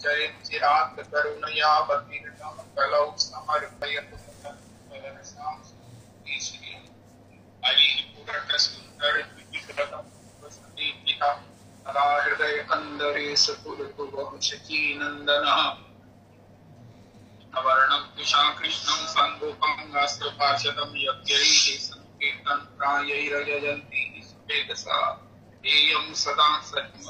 चरित चिरात करुणया बतीर्णम कलौ समर्पयतु श्री हरि पुरट सुंदर विक्रम वसतीतिहा सदा हृदय कंदरे सपुरतु बहुशची नंदनः वर्णं कृष्णं कृष्णं संगोपंगास्त्रपार्षदं यज्ञैः संकीर्तन प्रायैरजयन्ति सुवेदसा एयं सदा सत्म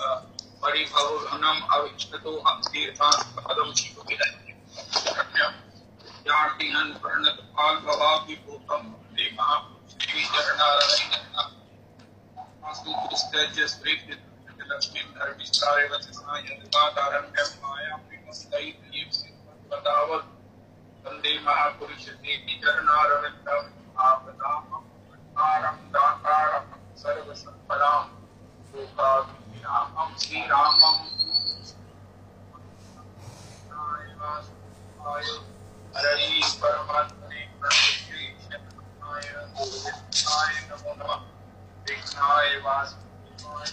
परिभवघनम् अविष्णतो हम तीर्थास्पदं शिवविदन्यं यार्तिहं प्रणत भागवाभिभूतं वन्दे महापुरुषं चरणारविन्दं आस्तु कृष्णस्य श्रीकृष्णलक्ष्मीं धर्मिष्ठाय वचसा यद्गादारण्यं मायां विमस्तैः बतावत् वन्दे महापुरुषं चरणारविन्दं आपदामपहर्तारं दातारं सर्वसम्पदां लोकाभिरामं श्रीरामं हरे परमात्मने प्रणतश्रीकृष्णाय गोविन्दाय नमो नमः कृष्णाय वासुदेवाय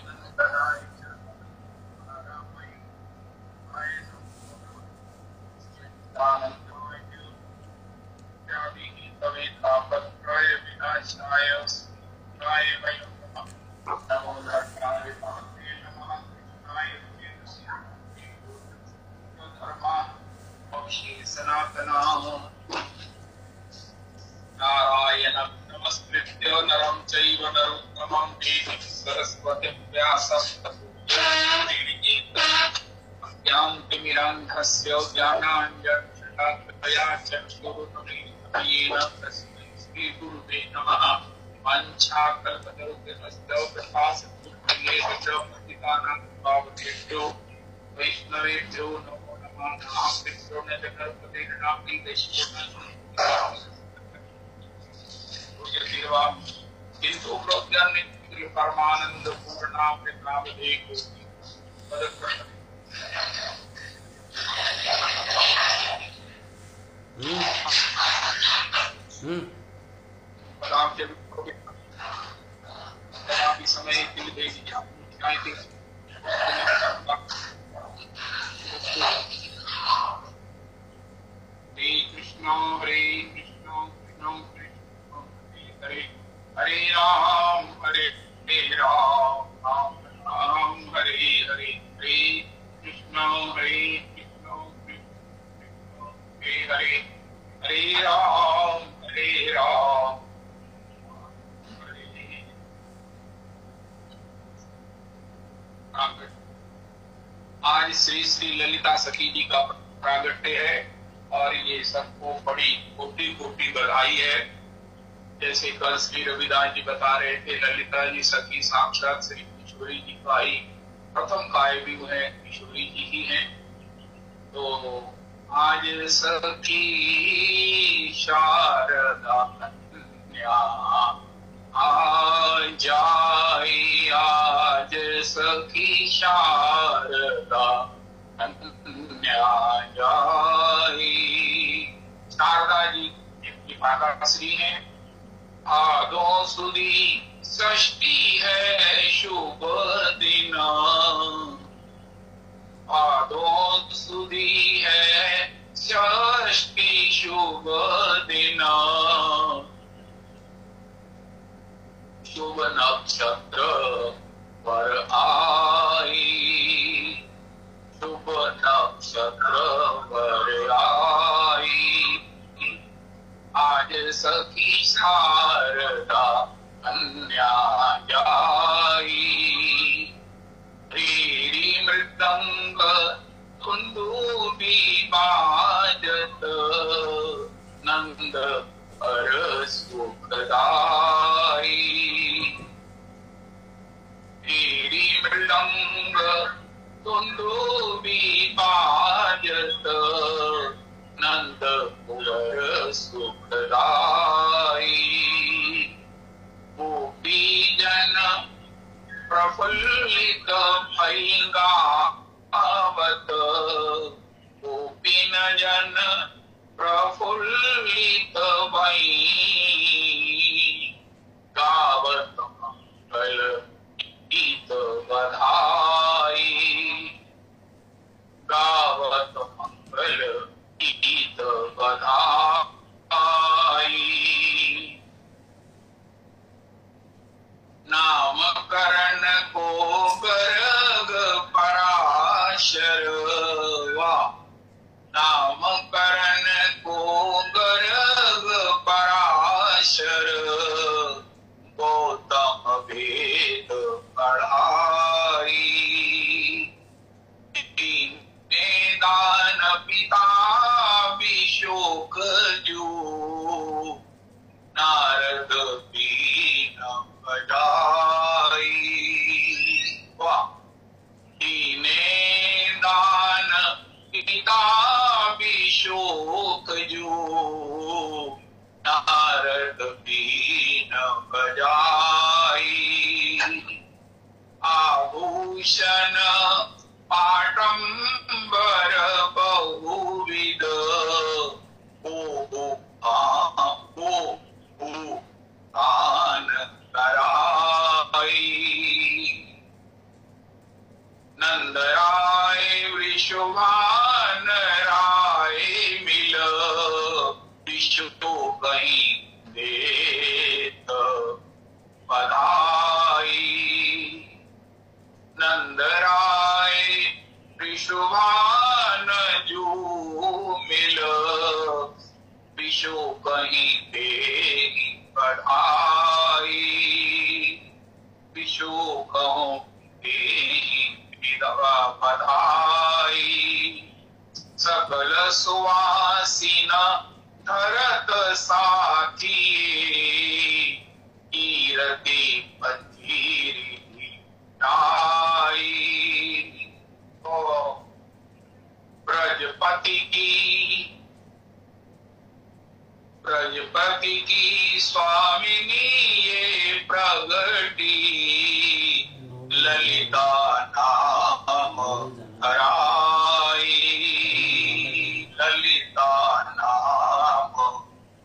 नन्दनाय च रामाय नमो नमः आनन्दाय इत्यादिः कवितापत्रय विनाशाय कृष्णाय वयं नमः नमो धर्माय महते नमः कृष्णाय चेतसाय धर्मः पक्षी सनातनः नारायणं नमस्कृत्य नरं चैव नरोत्तमं देवीं सरस्वतीं व्यासं ततो ज्ञानतिमिरान्धस्य ज्ञानाञ्जनशलाकया चक्षुरुन्मीलितं तस्मै श्रीगुरुवे नमः वाञ्छाकल्पतरुभ्यश्च कृपासिन्धुभ्येव च पतितानां पावनेभ्यो वैष्णवेभ्यो नमो नमः नाम किन्तु प्रज्ञानिधि परमानंद पूर्णा प्रज्ञावधेको समय के लिए कृष्ण हरे कृष्ण कृष्ण कृष्ण हरे हरे राम राम राम हरे हरे हरे कृष्ण कृष्ण हरे हरे हरे राम आज श्री श्री ललिता सखी जी का प्रागट्य है और ये सबको बड़ी कोटि कोटि बधाई है। जैसे कल श्री रविदास जी बता रहे थे, ललिता जी सखी साक्षात श्री किशोरी जी का ही प्रथम काव्य भी है, किशोरी जी ही हैं। तो आज सखी शारदा कन्या आज सखी शारदा कन्या शारदा जी की माता श्री है। भादो सुदी षष्ठी है शुभ दिन, भादो सुदी है षष्ठी शुभ दिन, शुभ नक्षत्र पर आई, शुभ नक्षत्र पर आई, आज सखी शारदा कन्या जाई। रीरी मृदंग धुंदुबी बाजत, नंद पर सुखदाई। रीरी मृदंग धुंदुबी बाजत, नंद कुंवर सुखदाई। गोपी जन प्रफुल्लित भैंगा आवत, गोपीन जन प्रफुल्लित भई गावत मंगल गीत बधाई। करण को गर्ग पराशर, नामकरण को गर्ग पराशर, गौतम वेद पढ़ाई। दान पिता विशोक जो, नारद बीन बजाई। दान पिता विशोक जो, नारद बीन बजाई। आभूषण पाटंबर बहुविध, दान कराई। नंदराय वृषभान राय मिल, विश्व कहीं देत बधाई। नंदराय वृषभान जो मिल, विश्व कहीं देगी बधाई। विश्व कहूँ देगी बधाई। सकल सुवासिन धरत साथी, कीरति पथीरी नाई। ब्रजपति की स्वामिनी ये प्रगटी, ललिता नाम धराई। ललिता नाम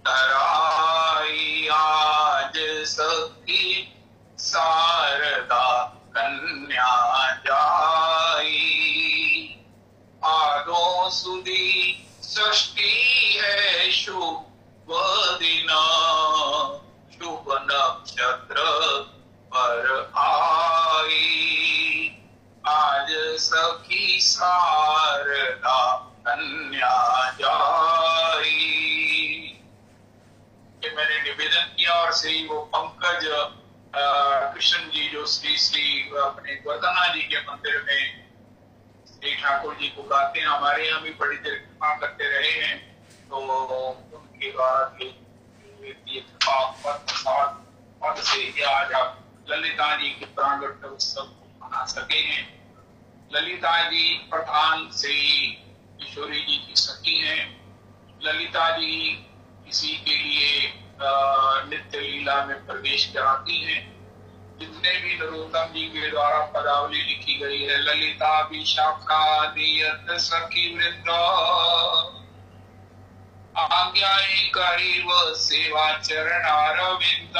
धराई। आज सखी शारदा कन्या जाई। आदो सुदी षष्ठी है शुभ दिन, शुभ नक्षत्र पर आई। आज सखी शारदा कन्या जाई। ये मैंने निवेदन किया और श्री वो पंकज कृष्ण जी जो श्री अपने वर्धना जी के मंदिर में श्री ठाकुर जी को गाते हैं, हमारे यहाँ भी बड़ी देर कृपा करते रहे हैं। तो उनके द्वारा पद से आज आप ललिता जी के प्रांगण उत्सव को मना सके हैं। ललिता जी प्रधान श्री किशोरी जी की सखी हैं। ललिता जी किसी के लिए नित्य लीला में प्रवेश कराती हैं। जितने भी नरोत्तम जी के द्वारा पदावली लिखी गई है, ललिता विशाखा नियत सखी वृंद, आज्ञाएं करी व सेवा चरणारविंद।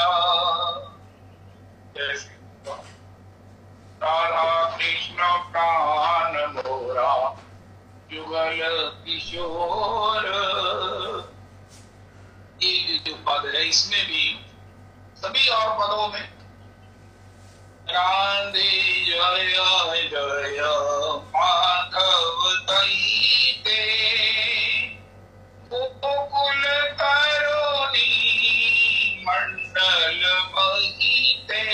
राधा कृष्ण प्राण मोरा युगल किशोर। ये जो पद है इसमें भी सभी और पदों में राधे जय जय माधव दईते, गोकुल तरुणी मंडल बहीते,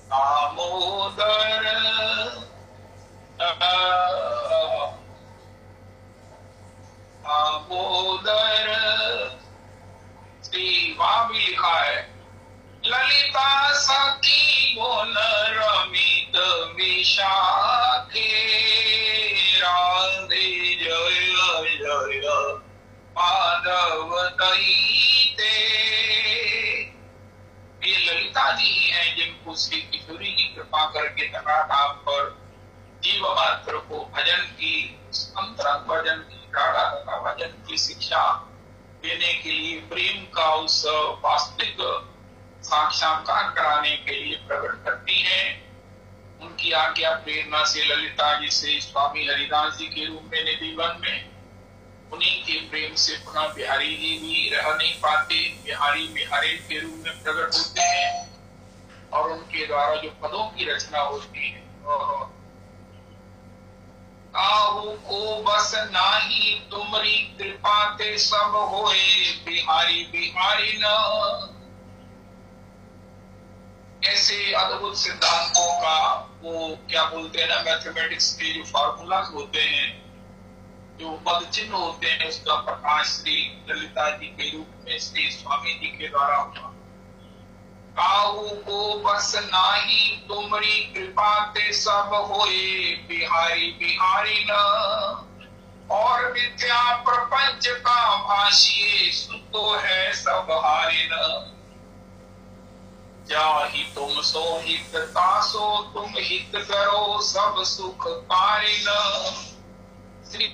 दामोदर दामोदर। श्री वहां भी लिखा है ललिता सखी गुण रमित विशाखे, राधे जय जय माधव दईते। ये ललिता जी ही हैं जिनको श्री किशोरी जी कृपा करके तथाधाम पर जीव मात्र को भजन की, अंतरंग भजन की, राधा तथा भजन की शिक्षा देने के लिए, प्रेम का उस वास्तविक साक्षात्कार कराने के लिए प्रकट करती हैं। उनकी आज्ञा प्रेरणा से ललिता जी से स्वामी हरिदास जी के रूप में निधिवन में, उन्हीं के प्रेम से पुनः बिहारी जी भी रह नहीं पाते, बिहारी बिहारी के रूप में प्रकट होते हैं। और उनके द्वारा जो पदों की रचना होती है। काहू को बस नाही तुमरी कृपा ते सब होए, बिहारी बिहारी न। ऐसे अद्भुत सिद्धांतों का वो क्या बोलते हैं ना, मैथमेटिक्स के जो फार्मूलाज होते हैं, जो पद चिन्ह होते हैं, उसका प्रकाश श्री ललिता जी के रूप में श्री स्वामी जी के द्वारा हुआ। काहू को बस नाही तुमरी कृपा ते सब होए, बिहारी बिहारी न। और मिथ्या प्रपंच का भाषिए, सुतो है सब हारे न। जाहि तुम सो हित तासो, तुम हित करो सब सुख पारे न। श्री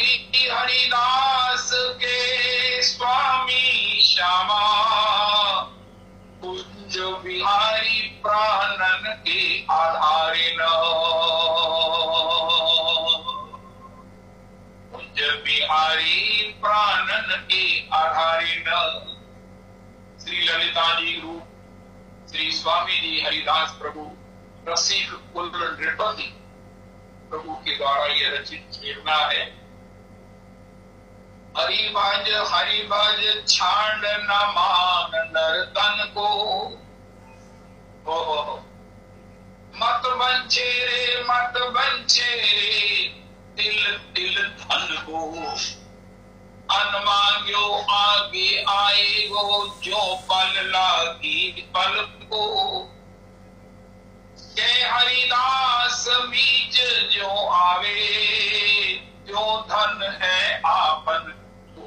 हरिदास के स्वामी श्यामा, कुंज बिहारी प्राणन के आधारे न। कुंज बिहारी प्राणन के आधारे न। श्री ललिता जी रूप श्री स्वामी जी हरिदास प्रभु रसिक कुल नृपति प्रभु के द्वारा यह रचित प्रेरणा है। हरिभज छांड न मान नर तन को, मत बंचे रे तिल तिल धन को। अन मांग्यो आगे आएगो, जो पल लागी पल को। जय हरिदास बीच जो आवे, जो धन है आपन को।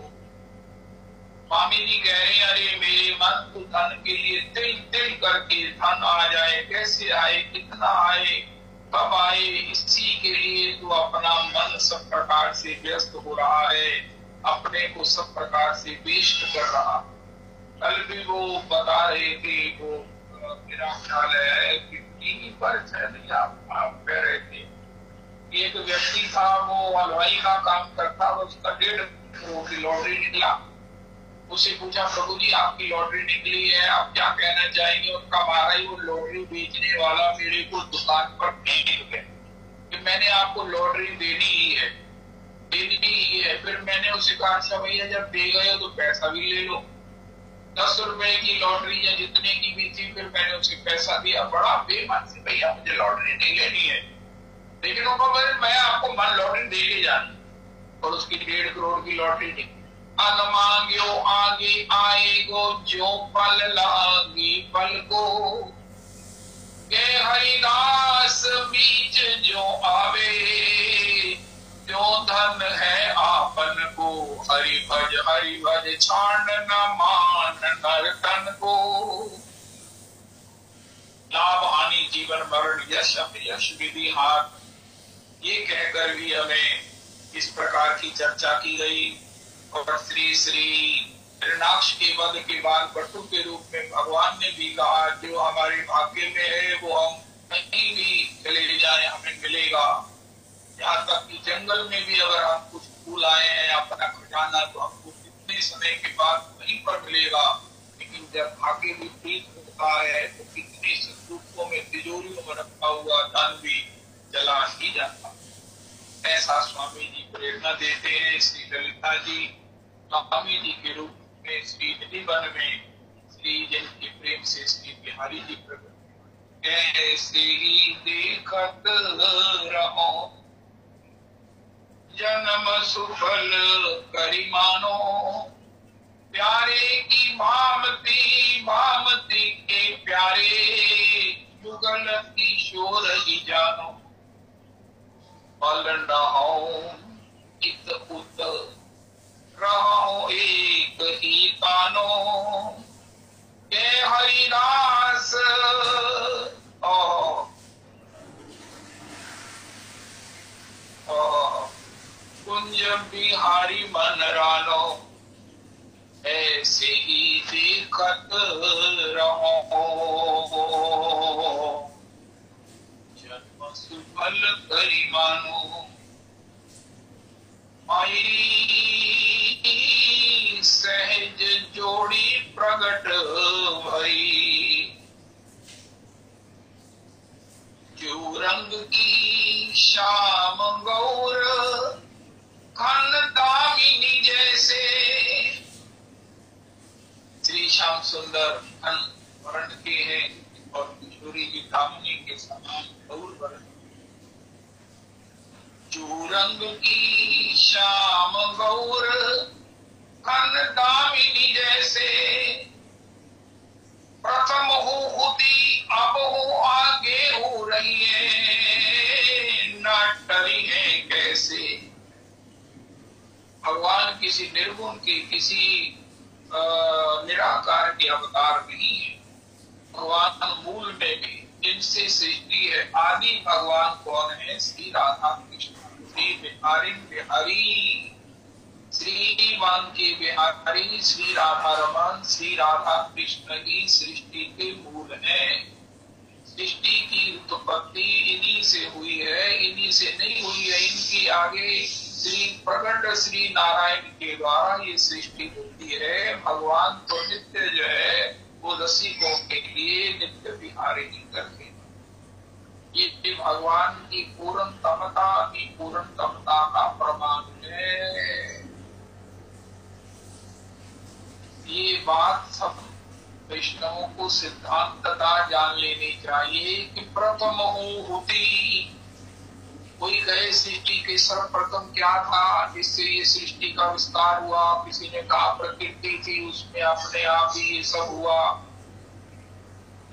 स्वामी जी कह रहे हैं, अरे मेरे मन को धन के लिए तिल तिल करके धन आ जाए, कैसे आए, कितना आए, कब आए, इसी के लिए तो अपना मन सब प्रकार से व्यस्त हो रहा है, अपने को सब प्रकार से वेस्ट कर रहा। कल भी वो बता रहे थे, वो मेरा ख्याल है कि टीवी पर आप कह रहे थे, एक व्यक्ति था, वो हलवाई का काम करता, उसका 1.5 करोड़ की लॉटरी निकला। उसे पूछा, प्रभु जी आपकी लॉटरी निकली है, आप क्या कहना चाहेंगे? उनका महाराज वो लॉटरी बेचने वाला मेरे को दुकान पर फेंक गया कि मैंने आपको लॉटरी देनी ही है। फिर मैंने उसे कहा, अच्छा भैया जब दे गए तो पैसा भी ले लो। 10 रुपए की लॉटरी या जितने की भी थी, फिर मैंने उसे पैसा दिया। बड़ा बेमन से, भैया मुझे लॉटरी नहीं लेनी है, लेकिन मैं आपको मन लॉटरी दे के जानी। और उसकी 1.5 करोड़ की लॉटरी थी। अन मांग्यो आगे आएगो, जो पल लागी पल को। के हरिदास बीच जो आवे, जो धन है आपन को। हरिभज छांड न मान नर तन को। लाभ हानि जीवन मरण यश अपयश विधि हार, ये कहकर भी हमें इस प्रकार की चर्चा की गई। और श्री हिरण्याक्ष के वध के बाद बटु के रूप में भगवान ने भी कहा, जो हमारे भाग्य में है वो हम कहीं भी चले जाए हमें मिलेगा। यहाँ तक कि जंगल में भी अगर हम कुछ फूल आए हैं अपना खजाना, तो हमको कितने समय के बाद वहीं पर मिलेगा। लेकिन जब भाग्य विपरीत होता है तो कितने संदूकों में, तिजोरियों में रखा हुआ धन भी चला ही जाता। ऐसा स्वामी जी प्रेरणा देते हैं। श्री ललिता जी स्वामी जी के रूप में श्री निधि वन में श्री जन के प्रेम से श्री बिहारी जी प्रकट, ऐसे ही देखत रहो जन्म सुफल करी मानो। प्यारे की भामती के प्यारे, युगल किशोर ही जानो। पल न हो इत उत रहो एक ही कानो। के हरिदास कुंज बिहारी मन रानो। ऐसे ही देखत रहो जन्म सुफल करी मानो। माई सहज जोड़ी प्रगट भई, किशोरी जी धामनी के समान गौर बरन, जो रंग की श्याम गौर घन दामिनी जैसे, प्रथम हो होती अब हो आगे हो रही है, न डरी है कैसे। भगवान किसी निर्गुण के, किसी निराकार के अवतार नहीं है। भगवान मूल में भी जिनसे सृष्टि है, आदि भगवान कौन है? श्री राधा कृष्ण, श्री बिहारी बिहारी, श्रीमान के बिहारी श्री राधा रमन, श्री राधा कृष्ण ही सृष्टि के मूल हैं। सृष्टि की उत्पत्ति इन्हीं से हुई है, इन्हीं से नहीं हुई है। इनकी आगे श्री प्रकट श्री नारायण के द्वारा ये सृष्टि होती है। भगवान तो नित्य जो है वो रसिकों के लिए नित्य विहारी नहीं करते। ये भगवान की पूर्णतमता का प्रमाण है। ये बात सब वैष्णवों को सिद्धांतता जान लेनी चाहिए कि प्रथम होती। कोई कहे सृष्टि के सर्वप्रथम क्या था, जिससे ये सृष्टि का विस्तार हुआ। किसी ने कहा प्रकृति थी, उसमें अपने आप ही ये सब हुआ।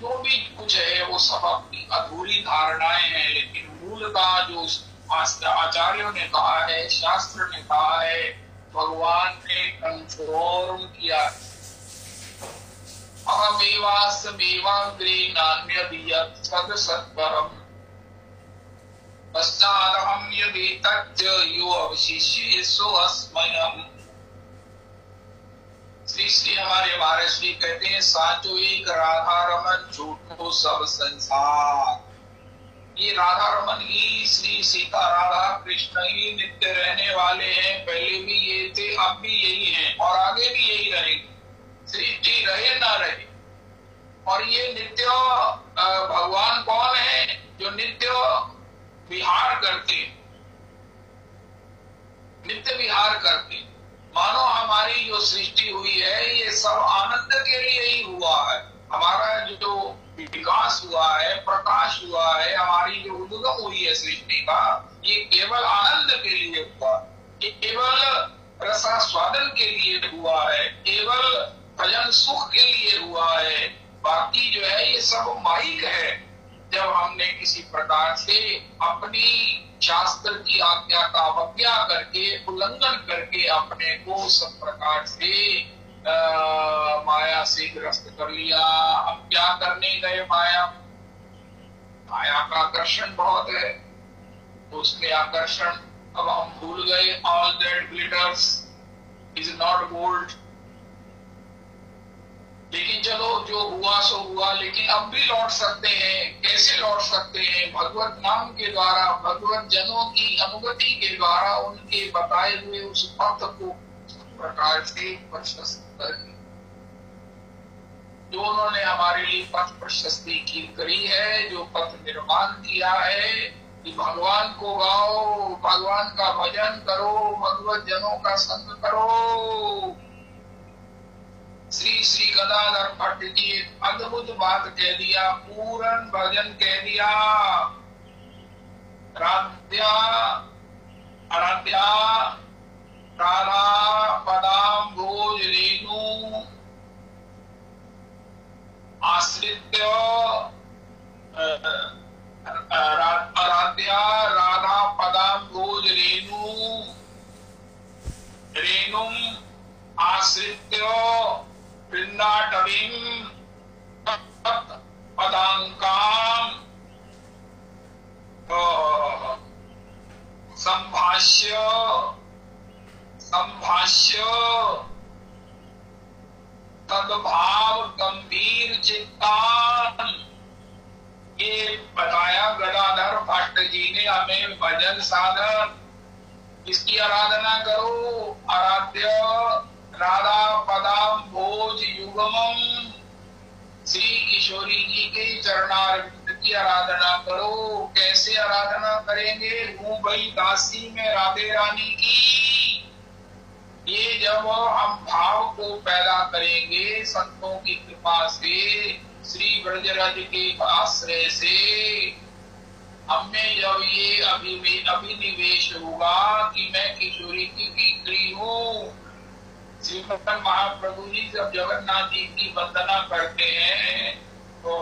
जो भी कुछ है वो सब अपनी अधूरी धारणाएं हैं, लेकिन मूल का जो आचार्यों ने कहा है, शास्त्र ने कहा है, भगवान ने कंफर्म किया। अहमेवास्मेवाग्रे नान्यदियत् सत्परम् पश्चादहं यदेतच्च यो अवशिष्ये सो अस्मयम्। श्री हमारे महाराष्ट्री कहते हैं, साचो एक राधा रमन झूठो सब संसार। ये राधा रमन ही, श्री सीता राधा कृष्ण ही नित्य रहने वाले हैं। पहले भी ये थे, अब भी यही हैं और आगे भी यही रहेंगे। सृष्टि रहे ना रहे। और ये नित्य भगवान कौन है? जो नित्य विहार करते, नित्य विहार करते। मानो हमारी जो सृष्टि हुई है ये सब आनंद के लिए ही हुआ है। हमारा जो विकास हुआ है, प्रकाश हुआ है, हमारी जो उद्गम हुई है सृष्टि का, ये केवल आनंद के लिए हुआ, ये केवल रसास्वादन के लिए हुआ है, केवल भजन सुख के लिए हुआ है। बाकी जो है ये सब माइक है। जब हमने किसी प्रकार से अपनी शास्त्र की आज्ञा का अवज्ञा करके, उल्लंघन करके अपने को सब प्रकार से माया से ग्रस्त कर लिया। हम क्या करने गए? माया का आकर्षण बहुत है, उसमें आकर्षण अब हम भूल गए। All that glitters is not gold. लेकिन चलो जो हुआ सो हुआ, लेकिन अब भी लौट सकते हैं। कैसे लौट सकते हैं? भगवत नाम के द्वारा, भगवत जनों की अनुगति के द्वारा, उनके बताए हुए उस पथ को प्रकार से प्रशस्त करके, जो उन्होंने हमारे लिए पथ प्रशस्ति की करी है, जो पथ निर्माण किया है कि भगवान को गाओ, भगवान का भजन करो, भगवत जनों का संग करो। श्री श्री गदाधर भट्ट जी एक अद्भुत बात कह दिया, पूर्ण भजन कह दिया। राध्या आराध्या राधा पदाम भोज रेणु आश्रित्य, आराध्या राधा पदाम भोज रेणु रेणुम आश्रित्य वृंदाटवीं पदांकाम संभाष्य तद्भाव गंभीर चित्तान। ये बताया गदाधर भट्ट जी ने हमें भजन साधन, इसकी आराधना करो। आराध्य राधा पदाम भोज युगमम, श्री किशोरी जी के चरणारविंद की आराधना करो। कैसे आराधना करेंगे? हूँ भाई दासी में राधे रानी की। ये जब हम भाव को पैदा करेंगे संतों की कृपा से, श्री ब्रजराज के आश्रय से हमें जब ये अभिनिवेश होगा कि मैं किशोरी की किंकरी हूँ, श्रीमद महाप्रभु जी जब जगन्नाथ जी की वंदना करते हैं तो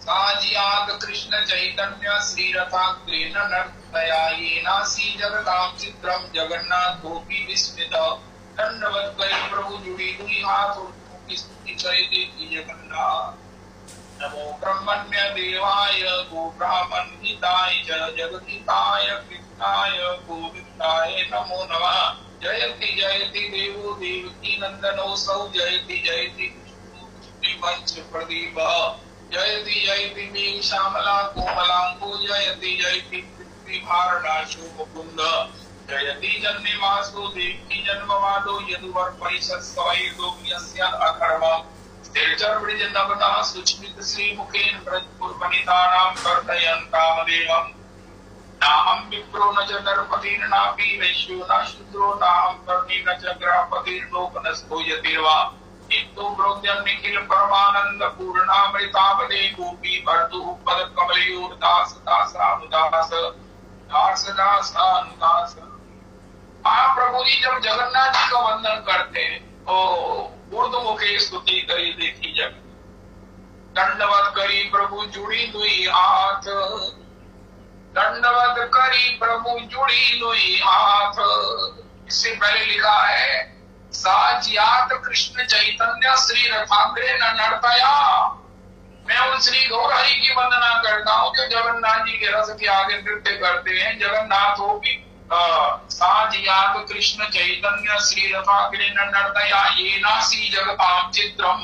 साजियात कृष्ण चैतन्य श्री रथाग्रेण नर्तया येनासी जगतां चित्रम जगन्नाथ गोपी विस्मित दंडवत करे प्रभु जुड़ी दुई हाथ और स्तुति करे देवी जगन्नाथ। नमो ब्रह्मण्य देवाय गो ब्राह्मण हिताय जगदिताय कृष्णाय गोविंदाय नमो नमः। जयति जयति देवो देवकी नंदनो सौ जयति जयति मंच प्रदीप जयति जयति मे श्यामला कोमलांगो जयति जयति पृथ्वी भारणाशो मुकुंद जयति जन्निवासो देवकी जन्मवादो यदुवर परिषद सवै लोकयस्य अकर्म स्थिरचर वृज नवना सुस्मित श्री मुखेन ब्रजपुरवनितानां कर्तयन् कामदेवम्। नाहं विप्रो न च नरपतिर्नापि वैश्यो न शूद्रो नाहं कर्णी न च ग्रहपतिर्लोकनस्थो यतिर्वा इतो ब्रोध्यन् निखिल परमानंद पूर्णामृतावदे गोपी बर्दुः पद कमलयोर दास दासानुदास दास दासानुदास। महाप्रभु जी जब जगन्नाथ जी का वंदन करते हैं तो ऊर्ध्वमुखे स्तुति करी देखी जग दंडवत करी प्रभु जुड़ी दुई हाथ दंडवत करी प्रभु जुड़ी दुई हाथ। इससे पहले लिखा है साजियात कृष्ण चैतन्य श्री रथाग्रे नर्तया। मैं उन श्री गौर हरि की वंदना करता हूँ जो जगन्नाथ जी के रथ के आगे नृत्य करते हैं। जगन्नाथ हो की साजियात कृष्ण चैतन्य श्री रथाग्रे नर्तया येनासी जगतां चित्रम।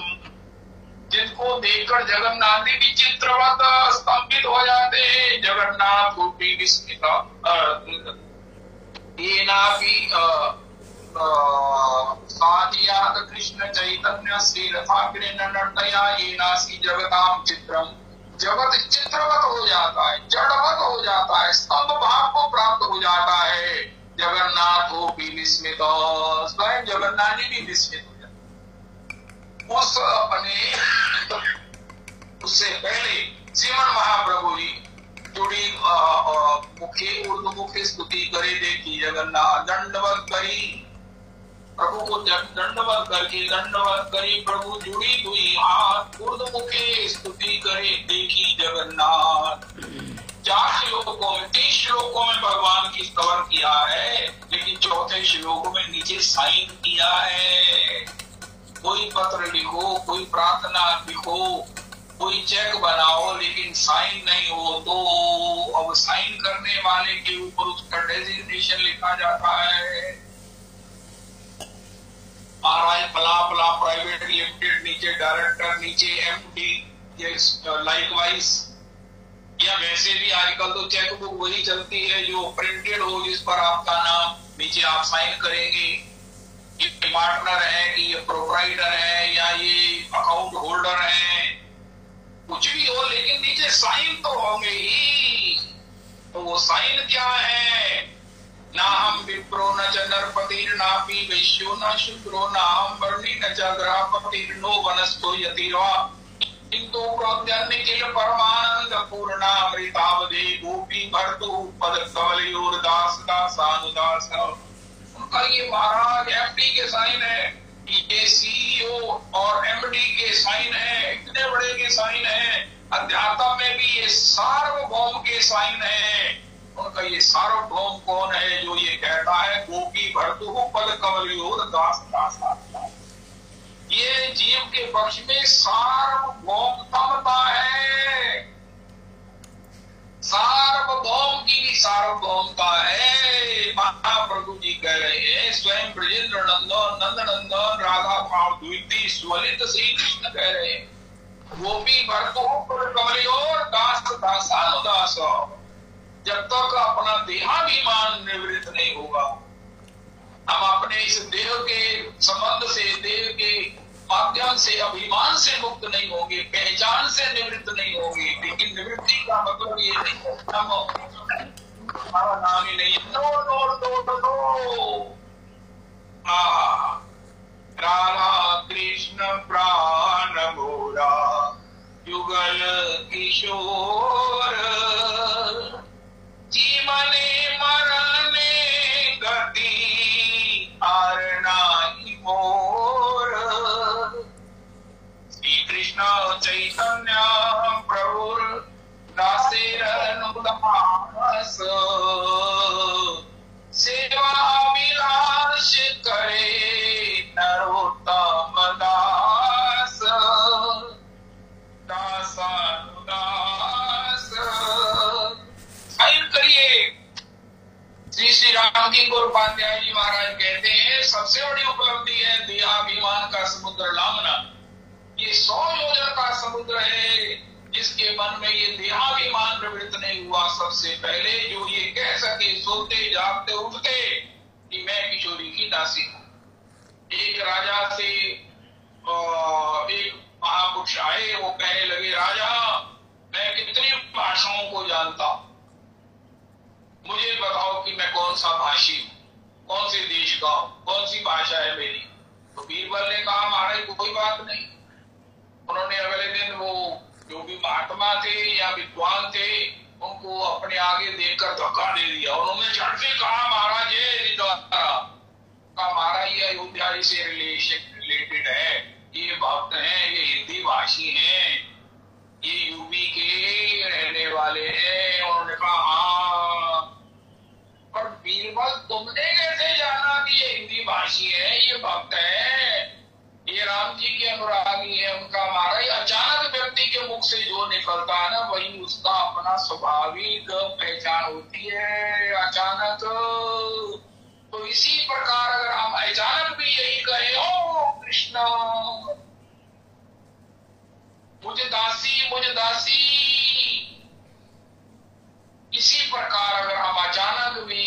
जिनको देखकर जगन्नाथ जी भी चित्रवत स्तंभित हो जाते हैं। जगन्नाथ गोपी विस्मित साजियात कृष्ण चैतन्य श्री रथाग्रे नर्तया येनासी जगतां चित्रम। जगत चित्रवत हो जाता है, जड़वत हो जाता है, स्तंभ भाव को प्राप्त हो जाता है। जगन्नाथ गोपी विस्मित, स्वयं जगन्नाथ जी भी विस्मित हो जाते। उस अपने उससे पहले श्रीमन महाप्रभु जी जुड़ी मुखे उर्दू मुखे स्तुति करे देखी जगन्नाथ। दंडवत करी प्रभु को दंडवत करी प्रभु जुड़ी दुई हाथ उर्ध्वमुखे स्तुति करे देखी जगन्नाथ। 4 श्लोकों में 3 श्लोकों में भगवान की स्तवन किया है, लेकिन चौथे श्लोक में नीचे साइन किया है। कोई पत्र लिखो, कोई प्रार्थना लिखो, कोई चेक बनाओ, लेकिन साइन नहीं हो तो अब साइन करने वाले के ऊपर उसका डेजिग्नेशन लिखा जाता है। महाराज फला फला प्राइवेट लिमिटेड, नीचे डायरेक्टर, नीचे एमडी, ये लाइकवाइज। या वैसे भी आजकल तो चेक बुक वही चलती है जो प्रिंटेड हो, जिस पर आपका नाम नीचे आप साइन करेंगे। ये पार्टनर है कि ये प्रोप्राइटर है या ये अकाउंट होल्डर है, कुछ भी हो, लेकिन नीचे साइन तो होंगे ही। तो वो साइन क्या है? ना हम विप्रो न च नरपतिर्नापि वैश्यो न शूद्रो नाहं वर्णी न च ग्रहपतिर्नो वनस्थो यतिर्वा किंतु प्रोद्यन्निखिल परमानंद पूर्णामृतावधे गोपी भर्तु पद कमलयोर दास दासानुदास। उनका ये महाराज एमडी के साइन है, ये सीईओ और एमडी के साइन है, इतने बड़े के साइन है। अध्यात्म में भी ये सार्वभौम के साइन है। उनका ये सार्वभौम कौन है जो ये कहता है गोपी भर्तु पद कमलयोर दास दासा। ये जीव के पक्ष में सार्वभौमता है, सार्वभौम की भी सार्वभौमता है। महाप्रभु जी कह रहे हैं, स्वयं ब्रजेंद्र नंदन नंदनंदन राधा भाव द्वितीय स्वलित श्री कृष्ण कह रहे हैं गोपी भर्तु पद कमलयोर दास दासानुदास। जब तक अपना देहाभिमान निवृत्त नहीं होगा, हम अपने इस देह के संबंध से, देह के माध्यम से, अभिमान से मुक्त नहीं होंगे, पहचान से निवृत्त नहीं होंगे। लेकिन निवृत्ति का मतलब ये नहीं हम हमारा नाम ही नहीं, no no no no no. Radha Krishna प्राण मोरा युगल किशोर, जीवने मरने गति हारना ही मोर। श्री कृष्ण चैतन्य प्रभु दास, सेवा विलास करे नरोत्तम दास, दासानुदास। साइन करिए। श्री श्री राम की गोपाध्याय जी महाराज कहते हैं सबसे बड़ी उपलब्धि है देहाभिमान का समुद्र लांघना। ये 100 योजन का समुद्र है जिसके मन में ये देहाभिमान प्रवृत्त नहीं हुआ। सबसे पहले जो ये कह सके सोते जागते उठते कि मैं किशोरी की दासी हूं। एक राजा से एक महापुरुष आए, वो कहने लगे राजा मैं कितनी भाषाओं को जानता हूं, मुझे बताओ कि मैं कौन सा भाषी हूं, कौन से देश का हूं, कौन सी भाषा है मेरी। तो बीरबल ने कहा महाराज कोई बात नहीं। उन्होंने अगले दिन वो जो भी महात्मा थे या विद्वान थे उनको अपने आगे देखकर धक्का दे दिया। उन्होंने झट से कहा महाराज ये महाराज ये अयोध्या से रिलेटेड है, ये भक्त हैं, ये हिंदी भाषी हैं, ये यूपी के रहने वाले हैं। उन्होंने कहा हाँ। पर बीरबल तुमने कैसे जाना कि ये हिंदी भाषी है, ये भक्त है, ये राम जी के अनुरागी है? उनका महाराज अचानक व्यक्ति के मुख से जो निकलता है ना वही उसका अपना स्वाभाविक पहचान होती है। अचानक तो इसी प्रकार अगर हम अचानक भी यही कहें ओ कृष्ण मुझे दासी, इसी प्रकार अगर हम अचानक भी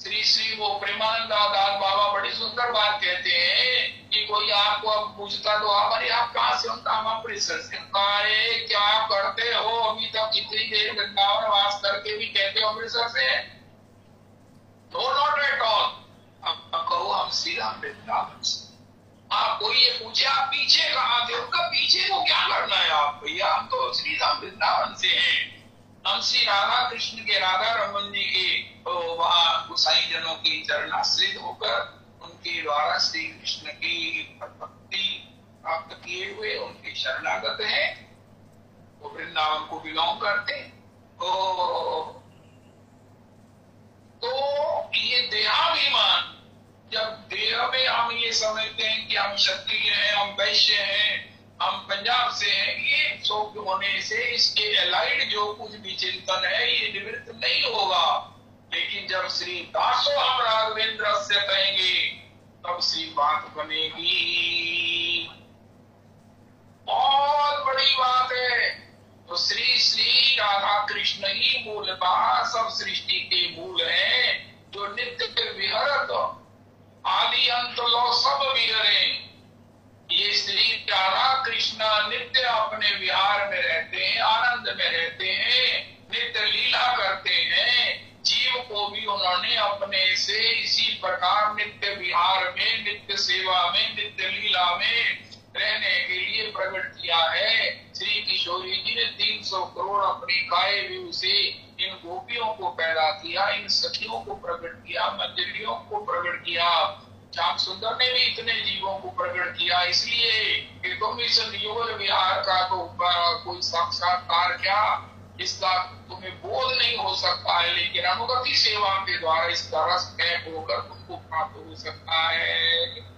श्री श्री वो प्रेमानंद दास बाबा बड़ी सुंदर बात कहते हैं कि कोई आपको अब पूछता तो अरे आप कहाँ से? होता हम अमृतसर से। अरे क्या करते हो? अभी तक कितनी देर वृंदावन वास करके भी कहते हो अमृतसर से? No not at all. अब कहो हम श्री राम वृंदावन से। आप कोई ये पूछे आप पीछे कहाँ थे? उनका पीछे को क्या करना है आप? भैया हम तो श्री राम वृंदावन से हैं। हम श्री राधा कृष्ण के राधा रमन जी के वहाँ गुसाई जनों की चरणाश्रित होकर उनके द्वारा श्री कृष्ण की भक्ति प्राप्त किए हुए उनके शरणागत हैं। वो वृंदावन को बिलोंग करते। तो ये देहाभिमान, जब देह में हम ये समझते हैं कि हम क्षत्रिय हैं, हम वैश्य हैं, हम पंजाब से हैं, ये शोक होने से इसके एलाइड जो कुछ भी चिंतन है ये निवृत्त नहीं होगा। लेकिन जब श्री दासो हम राघवेंद्र से कहेंगे तब श्री बात बनेगी। बहुत बड़ी बात है। तो श्री श्री राधा कृष्ण ही मूलतः सब सृष्टि के मूल हैं, जो नित्य विहरत आदि अंत लो सब विहरे। ये श्री राधा कृष्ण नित्य अपने विहार में रहते हैं, आनंद में रहते हैं, नित्य लीला करते हैं। जीव को भी उन्होंने अपने से इसी प्रकार नित्य विहार में, नित्य सेवा में, नित्य लीला में रहने के लिए प्रकट किया है। श्री किशोरी जी ने 300 करोड़ अपनी काय व्यू से इन गोपियों को पैदा किया, इन सखियों को प्रकट किया, मंजरियों को प्रकट किया। श्याम सुंदर ने भी इतने जीवों को प्रकट किया, इसलिए कि तुम इस युगल विहार का तो कोई साक्षात्कार क्या, इसका तुम्हें बोध नहीं हो सकता है, लेकिन अनुगति सेवा के द्वारा इसका रस कैप होकर तुमको प्राप्त हो सकता है।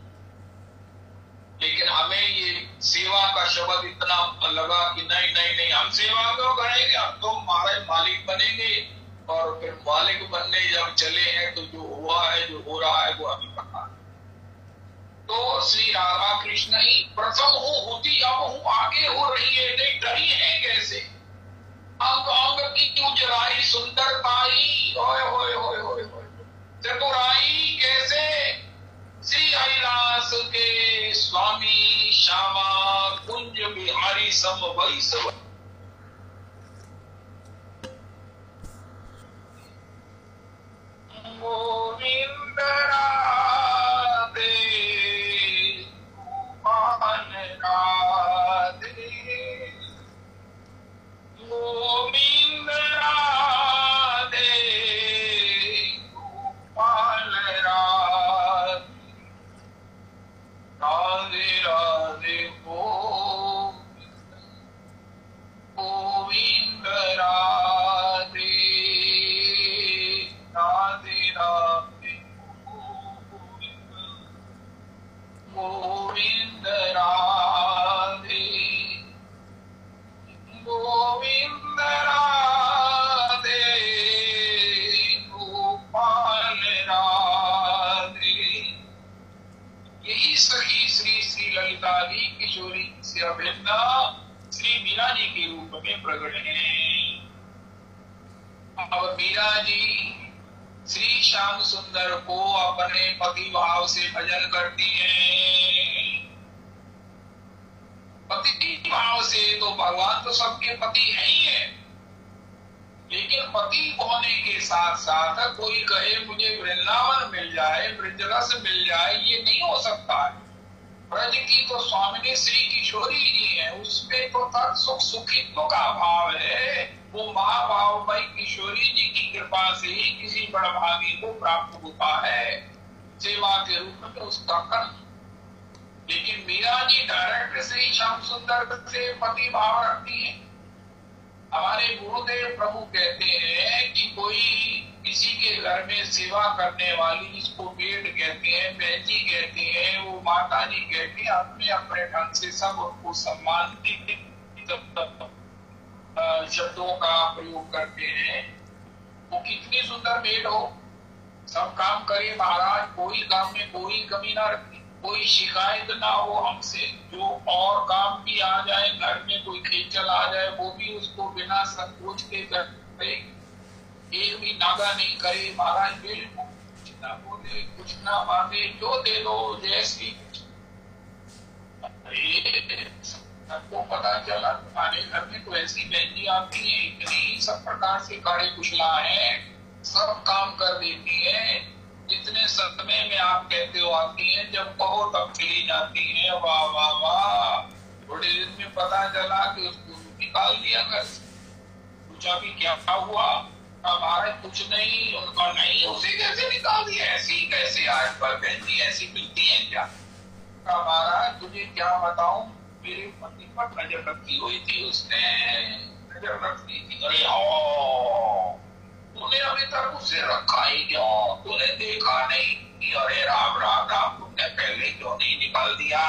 लेकिन हमें ये सेवा का शब्द इतना लगा कि नहीं हम सेवा क्यों करेंगे, हम तो हमारे मालिक बनेंगे। और फिर मालिक बनने जब चले हैं तो जो हुआ है, जो हो रहा है वो हमें पता है। तो श्री राधा कृष्ण ही प्रथम होती, अब हूँ आगे हो रही है, नहीं डरी है कैसे? अंग अंग की उजराई सुंदरताई, ओए होए होए होए होए, चतुराई कैसे? श्री हरिदास के स्वामी श्यामा कुंज बिहारी सम वही सब। गोविंद राधे कृष्ण श्री मीरा जी के रूप में प्रकट हैं। अब मीरा जी श्री श्याम सुंदर को अपने पति भाव से भजन करती हैं। पति भाव से तो भगवान तो सबके पति है ही है, लेकिन पति होने के साथ साथ कोई कहे मुझे वृंदावन मिल जाए, ब्रजरस मिल जाए, ये नहीं हो सकता है। ब्रज की तो स्वामिनी श्री किशोरी जी है, उसमें तो तक सुख सुखित्व का भाव है। वो महाभाव भाई किशोरी जी की कृपा से ही किसी बड़भागी को प्राप्त होता है सेवा के रूप में उसका कर्म। लेकिन मीरा जी डायरेक्ट श्री श्याम सुंदर से पति भाव रखती है। हमारे गुरुदेव प्रभु कहते हैं कि कोई किसी के घर में सेवा करने वाली, जिसको मेड कहते हैं, बहजी कहते हैं, वो माता जी कहते हैं, अपने अपने ढंग से सब उनको सम्मान शब्दों का प्रयोग करते हैं। वो कितनी सुंदर मेड हो, सब काम करे महाराज, कोई काम में कोई कमी ना रखे, कोई शिकायत ना हो हमसे। जो और काम भी आ जाए, घर में कोई खेचल आ जाए, वो भी उसको बिना संकोच के करे, एक भी नागा नहीं करे। महाराज बिल्कुल कुछ ना बोले, कुछ ना मांगे, जो दे दो जैसी। सबको पता चला तुम्हारे घर में तो ऐसी बहनी आती है, इतनी सब प्रकार से कार्य कुशला है, सब काम कर देती है, जितने समय में आप कहते हो आती है, जब कहो तब चली जाती है। वाह वाह वाह। थोड़े दिन में पता चला कि उसको निकाल दिया घर से। पूछा भी क्या हुआ? हमारा कुछ नहीं। उनका नहीं, उसे कैसे निकाल दिया? ऐसी कैसे आज पर बहनी ऐसी मिलती है क्या? हमारा तुझे क्या बताऊं, मेरे पति पर नजर रखी हुई थी, उसने नजर रख दी थी। अरे तूने अभी तक उसे रखा ही क्यों? तूने देखा नहीं? अरे राम राम राम, तुमने पहले क्यों नहीं निकाल दिया?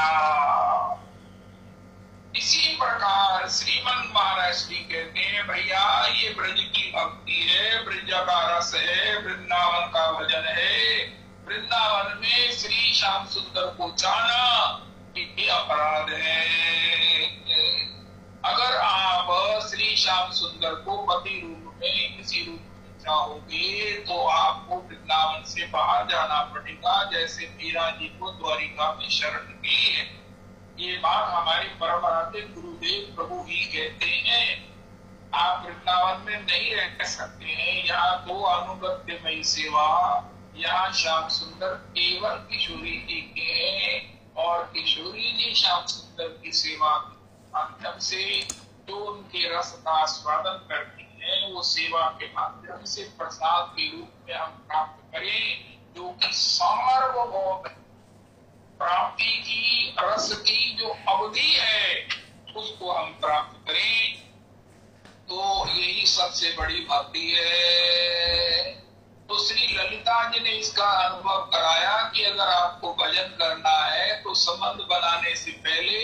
इसी प्रकार श्रीमन महाराज जी कहते हैं, भैया ये ब्रज की भक्ति है, ब्रज का रस है, वृंदावन का भजन है। वृंदावन में श्री श्याम सुंदर को जाना ये अपराध है। अगर आप श्री श्याम सुंदर को पति रूप में किसी रूप में चाहोगे तो आपको वृंदावन से बाहर जाना पड़ेगा, जैसे मीरा जी को द्वारिका में शरण ली है। ये बात हमारी परंपरा के गुरुदेव प्रभु ही कहते हैं। आप वृंदावन में नहीं रह सकते हैं, यहाँ तो अनुगत्यमयी सेवा, यहाँ श्याम सुंदर केवल किशोरी जी के हैं, और किशोरी जी श्याम सुंदर की सेवा के माध्यम से जो उनके रस का आस्वादन करती हैं, वो सेवा के माध्यम से प्रसाद के रूप में हम प्राप्त करें, जो कि सार्वभौम प्राप्ति की, रस की जो अवधि है उसको हम प्राप्त करें। तो यही सबसे बड़ी भक्ति है। तो श्री ललिता जी ने इसका अनुभव कराया कि अगर आपको भजन करना है तो संबंध बनाने से पहले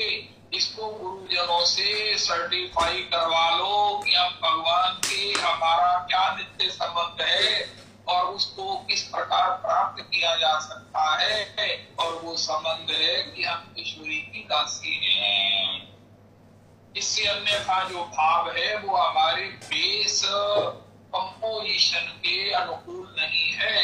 इसको गुरुजनों से सर्टिफाई करवा लो कि हम भगवान के, हमारा क्या नित्य संबंध है और उसको किस प्रकार प्राप्त किया जा सकता है। और वो संबंध है कि हम किशोरी की दासी हैं। इससे अन्यथा जो भाव है वो हमारे बेस कंपोजिशन के अनुकूल नहीं है।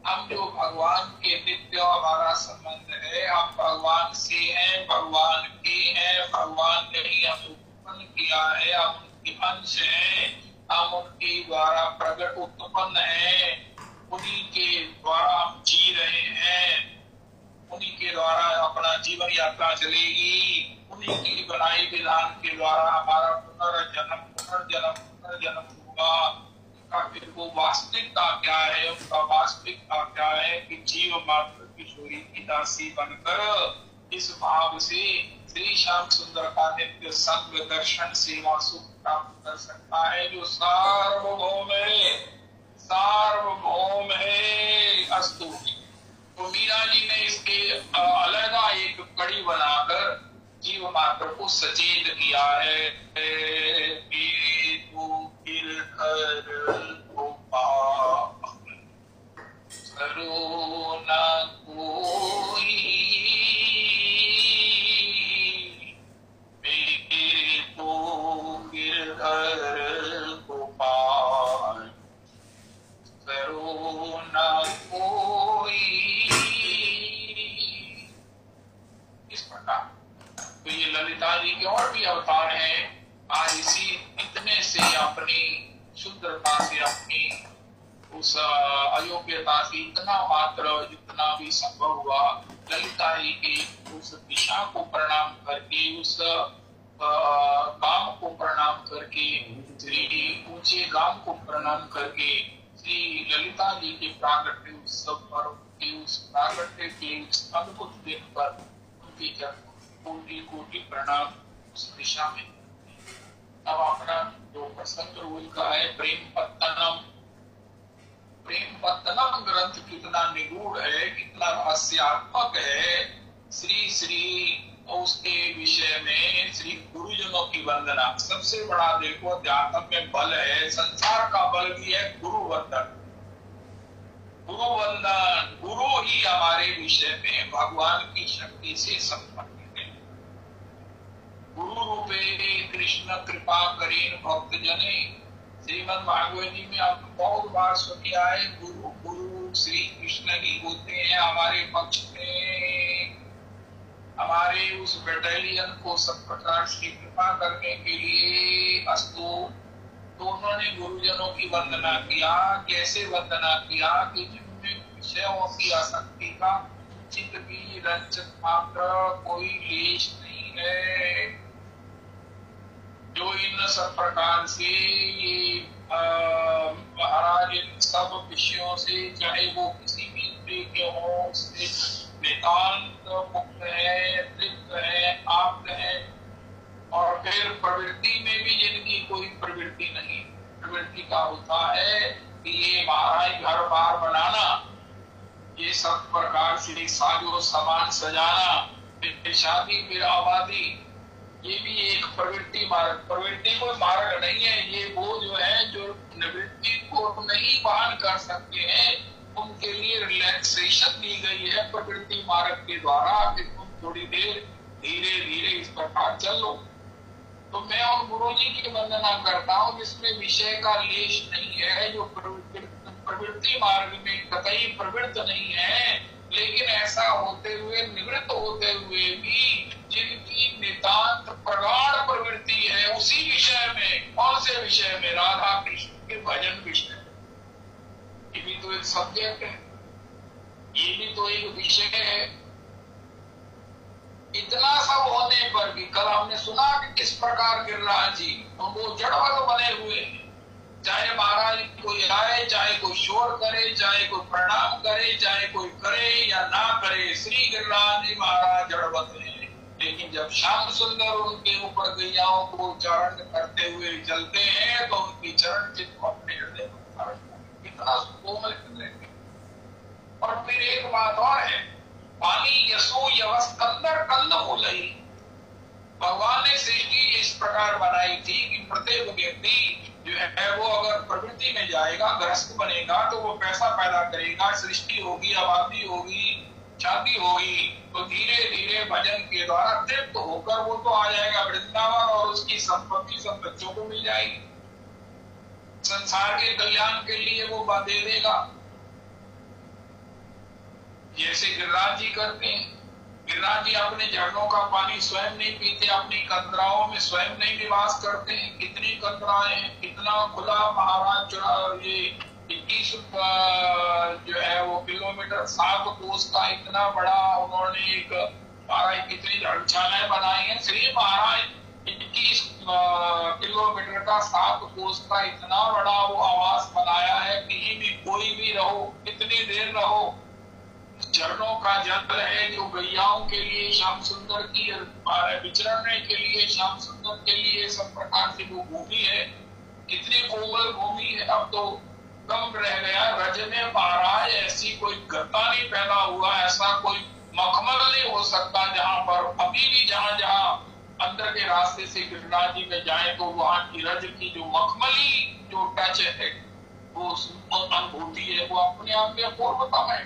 हम जो भगवान के नित्य हमारा संबंध है, हम भगवान से हैं, भगवान के हैं, भगवान ने ही हम उत्पन्न किया है, हम उनके अंश हैं, हम उनके द्वारा प्रकट उत्पन्न हैं, उन्हीं के द्वारा हम जी रहे हैं, उन्हीं के द्वारा अपना जीवन यात्रा चलेगी, उन्हीं की बनाई विधान के द्वारा हमारा पुनर्जन्म होगा। फिर वो वास्तविकता क्या है? उनका वास्तविकता क्या है कि जीव मात्र किशोरी की दासी बनकर इस भाव से श्री श्याम सुंदर का नित्य संग, दर्शन, सेवा, सुख प्राप्त कर सकता है, जो सार्वभौम है, सार्वभौम है। अस्तु। तो मीरा जी ने इसके अलग एक कड़ी बनाकर जीव मात्र को सचेत किया है। न कोई मेरे गिरधर गोपाल करो न कोई। इस प्रकार तो ये ललिता जी के और भी अवतार हैं। आज इसी इतने से अपनी शुद्धता से, अपनी उस अयोग्यता से इतना मात्र जितना भी संभव हुआ ललिता जी की उस दिशा को प्रणाम करके, उस गांव को प्रणाम करके, श्री ऊंचे गांव को प्रणाम करके, श्री ललिता जी के प्रागट्य उत्सव पर, उस प्रागट्य के अद्भुत दिन पर उनके कोटि कोटि प्रणाम उस दिशा में। अब अपना जो प्रसंग रोज का है प्रेम पत्तनम, प्रेम पत्तनम ग्रंथ कितना निगूढ़ है, कितना रहस्यात्मक है। श्री श्री उसके विषय में श्री गुरुजनों की वंदना सबसे बड़ा देखो अध्यात्म में बल है, संसार का बल भी है गुरु वंदन। गुरु वंदन, गुरु ही हमारे विषय में भगवान की शक्ति से संपन्न है। गुरु रूपे कृष्ण कृपा करें भक्त जने, श्रीमद् भागवत जी में आप बहुत बार सुनिया है। गुरु गुरु श्री कृष्ण ही होते हैं हमारे पक्ष में, हमारे उस बटालियन को सब प्रकार से कृपा करने के लिए। अस्तु, तो उन्होंने गुरुजनों की वंदना किया। कैसे वंदना किया कि जिनमें विषयों की आसक्ति का चित्त भी रंजक मात्र कोई लेश नहीं है, जो इन सब प्रकार से ये महाराज इन सब विषयों से, चाहे वो किसी भी के हो, उससे नितांत मुक्त है, तृप्त है, आप्त है। और फिर प्रवृत्ति में भी जिनकी कोई प्रवृत्ति नहीं, प्रवृत्ति का होता है कि ये महाराज घर बार बनाना, ये सब प्रकार से साजो सामान सजाना, फिर शादी फिर आबादी, ये भी एक प्रवृत्ति मार्ग। प्रवृत्ति कोई मार्ग नहीं है, ये वो जो है जो निवृत्ति को नहीं बहन कर सकते हैं उनके लिए रिलैक्सेशन दी गई है प्रवृत्ति मार्ग के द्वारा कि तुम थोड़ी देर धीरे धीरे इस प्रकार चलो। तो मैं उन गुरु जी की वंदना करता हूँ जिसमें विषय का लेश नहीं है, जो प्रवृत्ति मार्ग में कतई प्रवृत्त नहीं है, लेकिन ऐसा होते हुए, निवृत्त होते हुए भी जिनकी नितांत प्रगाढ़ प्रवृत्ति है उसी विषय में। कौन से विषय में? राधा कृष्ण के भजन विषय। ये भी तो एक सब्जेक्ट है, ये भी तो एक विषय है। इतना सब होने पर भी कल हमने सुना कि किस प्रकार गिरिराज जी तो वो जड़वत बने हुए हैं। चाहे महाराज कोई आए, चाहे कोई शोर करे, चाहे कोई प्रणाम करे, चाहे कोई करे या ना करे, श्री गिरिराज जी महाराज जड़वत हैं। लेकिन जब श्याम सुंदर उनके ऊपर गैयाओं को चारण करते हुए चलते हैं तो उनकी चरण चित्त अपने हृदय में धारण करते, इतना कोमल हृदय। और फिर एक बात और है, पानी यसो यवस्कंदर कंद मूलई। भगवान ने सृष्टि इस प्रकार बनाई थी कि प्रत्येक व्यक्ति जो है वो अगर प्रवृत्ति में जाएगा, गृहस्थ बनेगा, तो वो पैसा पैदा करेगा, सृष्टि होगी, आबादी होगी, शादी होगी, तो धीरे धीरे भजन के द्वारा तृप्त होकर वो तो आ जाएगा वृंदावन और उसकी संपत्ति सब बच्चों को मिल जाएगी। संसार के कल्याण के लिए वो दे देगा। जैसे गिरिराज जी करते हैं। गिरिराज जी अपने झरनों का पानी स्वयं नहीं पीते, अपनी कंदराओं में स्वयं नहीं निवास करते हैं। कितनी कंदराएं हैं, कितना खुला महाराज ये 21 जो है वो किलोमीटर 7 कोस का इतना बड़ा उन्होंने एक महाराज कितनी धर्मशालाएं बनाई है। श्री महाराज 21 किलोमीटर का 7 कोस का इतना बड़ा वो आवास बनाया है। कहीं भी कोई भी रहो, कितनी देर रहो, झरनों का जल है जो गैयाओं के लिए, श्याम सुंदर की विचरने के लिए, श्याम सुंदर के लिए सब प्रकार से वो भूमि है। कितनी कोमल भूमि है। अब तो कम रह गया, रज में महाराज ऐसी कोई गद्दा नहीं पैदा हुआ, ऐसा कोई मखमल नहीं हो सकता जहां पर अभी भी जहां अंदर के रास्ते से गिरिराज जी में जाए तो वहां की रज की जो मखमली जो टच है, वो अनुभूति है, वो अपने आप में अपूर्वता है।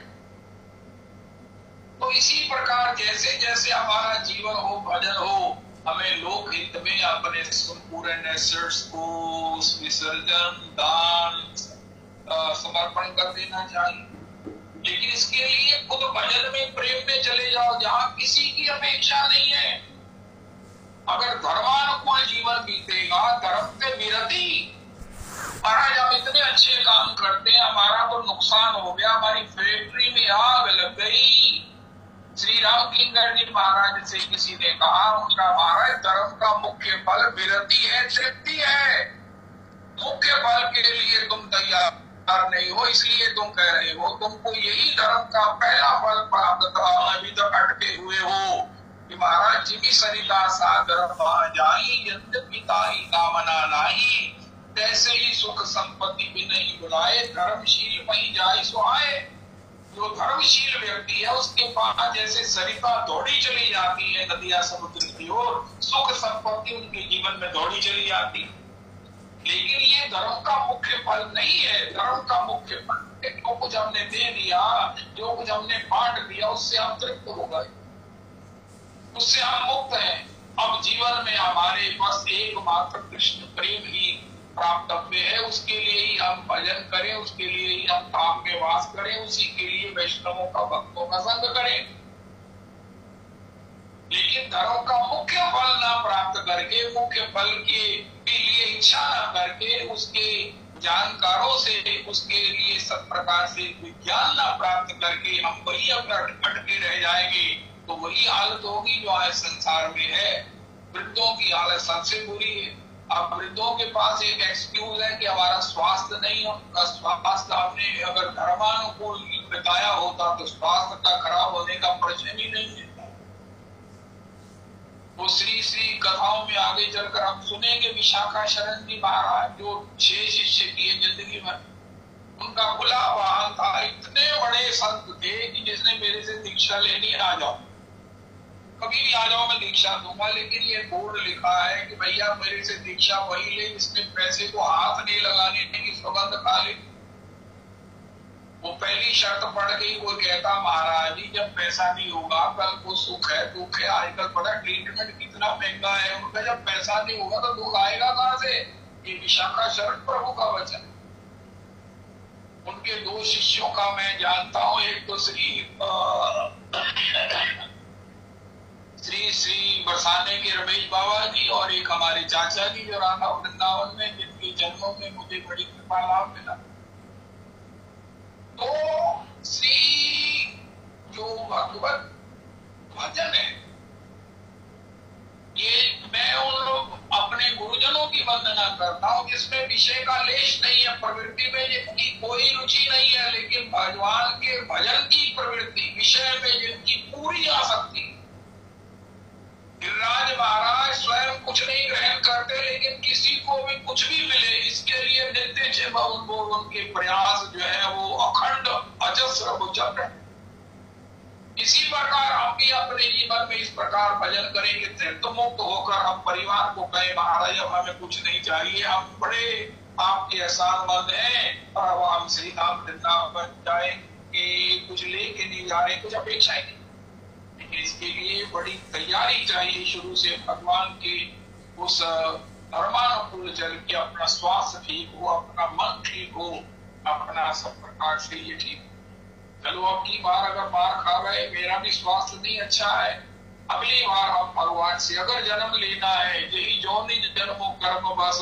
तो इसी प्रकार जैसे जैसे हमारा जीवन हो, भजन हो, हमें लोकहित में अपने संपूर्ण एसेट्स को विसर्जन, दान, समर्पण कर देना चाहिए। लेकिन इसके लिए खुद भजन में, प्रेम में चले जाओ, जहां किसी की अपेक्षा नहीं है। अगर धर्मानुकूल जीवन बीतेगा, धर्म से विरति, महाराज हम इतने अच्छे काम करते हैं, हमारा तो नुकसान हो गया, हमारी फैक्ट्री में आग लग गई। श्री राम किंकर जी महाराज से किसी ने कहा, उनका महाराज धर्म का मुख्य फल विरति है, तृप्ति है, मुख्य फल के लिए तुम तैयार नहीं हो, इसलिए तुम कह रहे हो तुमको यही धर्म का पहला फल प्राप्त था, अभी तक अटके हुए हो कि महाराज जिमी सरिता सागर जाई, यद्यपि ताही कामना नाही, तैसे ही सुख संपत्ति भी नहीं बुलाए, धर्मशील वही जाए सुहाए। जो धर्मशील व्यक्ति है उसके पास जैसे सरिता दौड़ी चली जाती है नदियां समुद्र की ओर, सुख संपत्ति उनके जीवन में दौड़ी चली जाती है। लेकिन ये धर्म का मुख्य फल नहीं है। धर्म का मुख्य फल जो कुछ हमने दे दिया, जो कुछ हमने बांट दिया, उससे हम तृप्त हो गए, उससे हम मुक्त हैं। अब जीवन में हमारे बस एकमात्र कृष्ण प्रेम ही प्राप्तव्य है, उसके लिए ही हम भजन करें, उसके लिए ही हम धाम में वास करें, उसी के लिए वैष्णवों का, भक्तों का संग करें। लेकिन धर्म का मुख्य फल ना प्राप्त करके, मुख्य फल के लिए इच्छा ना करके, उसके जानकारों से उसके लिए सब प्रकार से विज्ञान ना प्राप्त करके हम वही अपना अटके रह जाएंगे, तो वही हालत होगी जो आज संसार में है। वृद्धों की हालत सबसे बुरी है। अब वृद्धों के पास एक एक्सक्यूज है कि हमारा स्वास्थ्य नहीं, उनका स्वास्थ्य हमने अगर धर्मानुकूल बताया होता तो स्वास्थ्य का खराब होने का प्रश्न ही नहीं है। वो श्री श्री कथाओं में आगे चलकर हम सुनेंगे, विशाखा शरण जी महाराज जो 6 शिष्य किए जिंदगी में, उनका खुला वाहन था। इतने बड़े संत थे कि जिसने मेरे से दीक्षा लेनी, आ जाओ, कभी भी आ जाओ, मैं दीक्षा दूंगा, लेकिन ये बोर्ड लिखा है कि भैया मेरे से दीक्षा वही ले जिसने पैसे को हाथ नहीं लगाने की सुगंध खा ली। वो पहली शर्त पड़ गई। कोई कहता महाराज जी जब पैसा नहीं होगा कल को सुख है, दुख है, आजकल बड़ा ट्रीटमेंट कितना महंगा है, उनका जब पैसा नहीं होगा तो दुख आएगा कहां से? ये विशाखा शरण प्रभु का वचन। उनके 2 शिष्यों का मैं जानता हूं, एक तो श्री बरसाने के रमेश बाबा जी, और एक हमारे चाचा जी जो राधा वृंदावन में, जिनके जन्मों में मुझे बड़ी कृपा लाभ मिला। तो श्री जो भगवत भजन है, ये मैं उन लोग अपने गुरुजनों की वंदना करता हूँ जिसमें विषय का लेश नहीं है, प्रवृत्ति में जिनकी कोई रुचि नहीं है, लेकिन भगवान के भजन की प्रवृत्ति, विषय में जिनकी पूरी आसक्ति। गिरिराज महाराज स्वयं कुछ नहीं ग्रहण करते, लेकिन किसी को भी कुछ भी मिले इसके लिए देते थे। उनके प्रयास जो है वो अखंड अजस्र चल रहे। इसी प्रकार हम भी अपने जीवन में इस प्रकार भजन करेंगे, तृप्त मुक्त होकर हम परिवार को कहे महाराज अब हमें कुछ नहीं चाहिए, हम बड़े आपके एहसानमंद हैं, और अब हम सही नाम वृंदावन जाए कि कुछ लेके नहीं जा रहे, कुछ अपेक्षा ही नहीं। इसके लिए बड़ी तैयारी चाहिए शुरू से, भगवान के उस धर्मानुकूल चल के अपना स्वास्थ्य ठीक हो, अपना मन ठीक हो, अपना सब प्रकार से ये ठीक। चलो अब की बार अगर मार खा गए, मेरा भी स्वास्थ्य नहीं अच्छा है, अगली बार हम भगवान से अगर जन्म लेना है, यही जोनि जन्मों कर्म बस,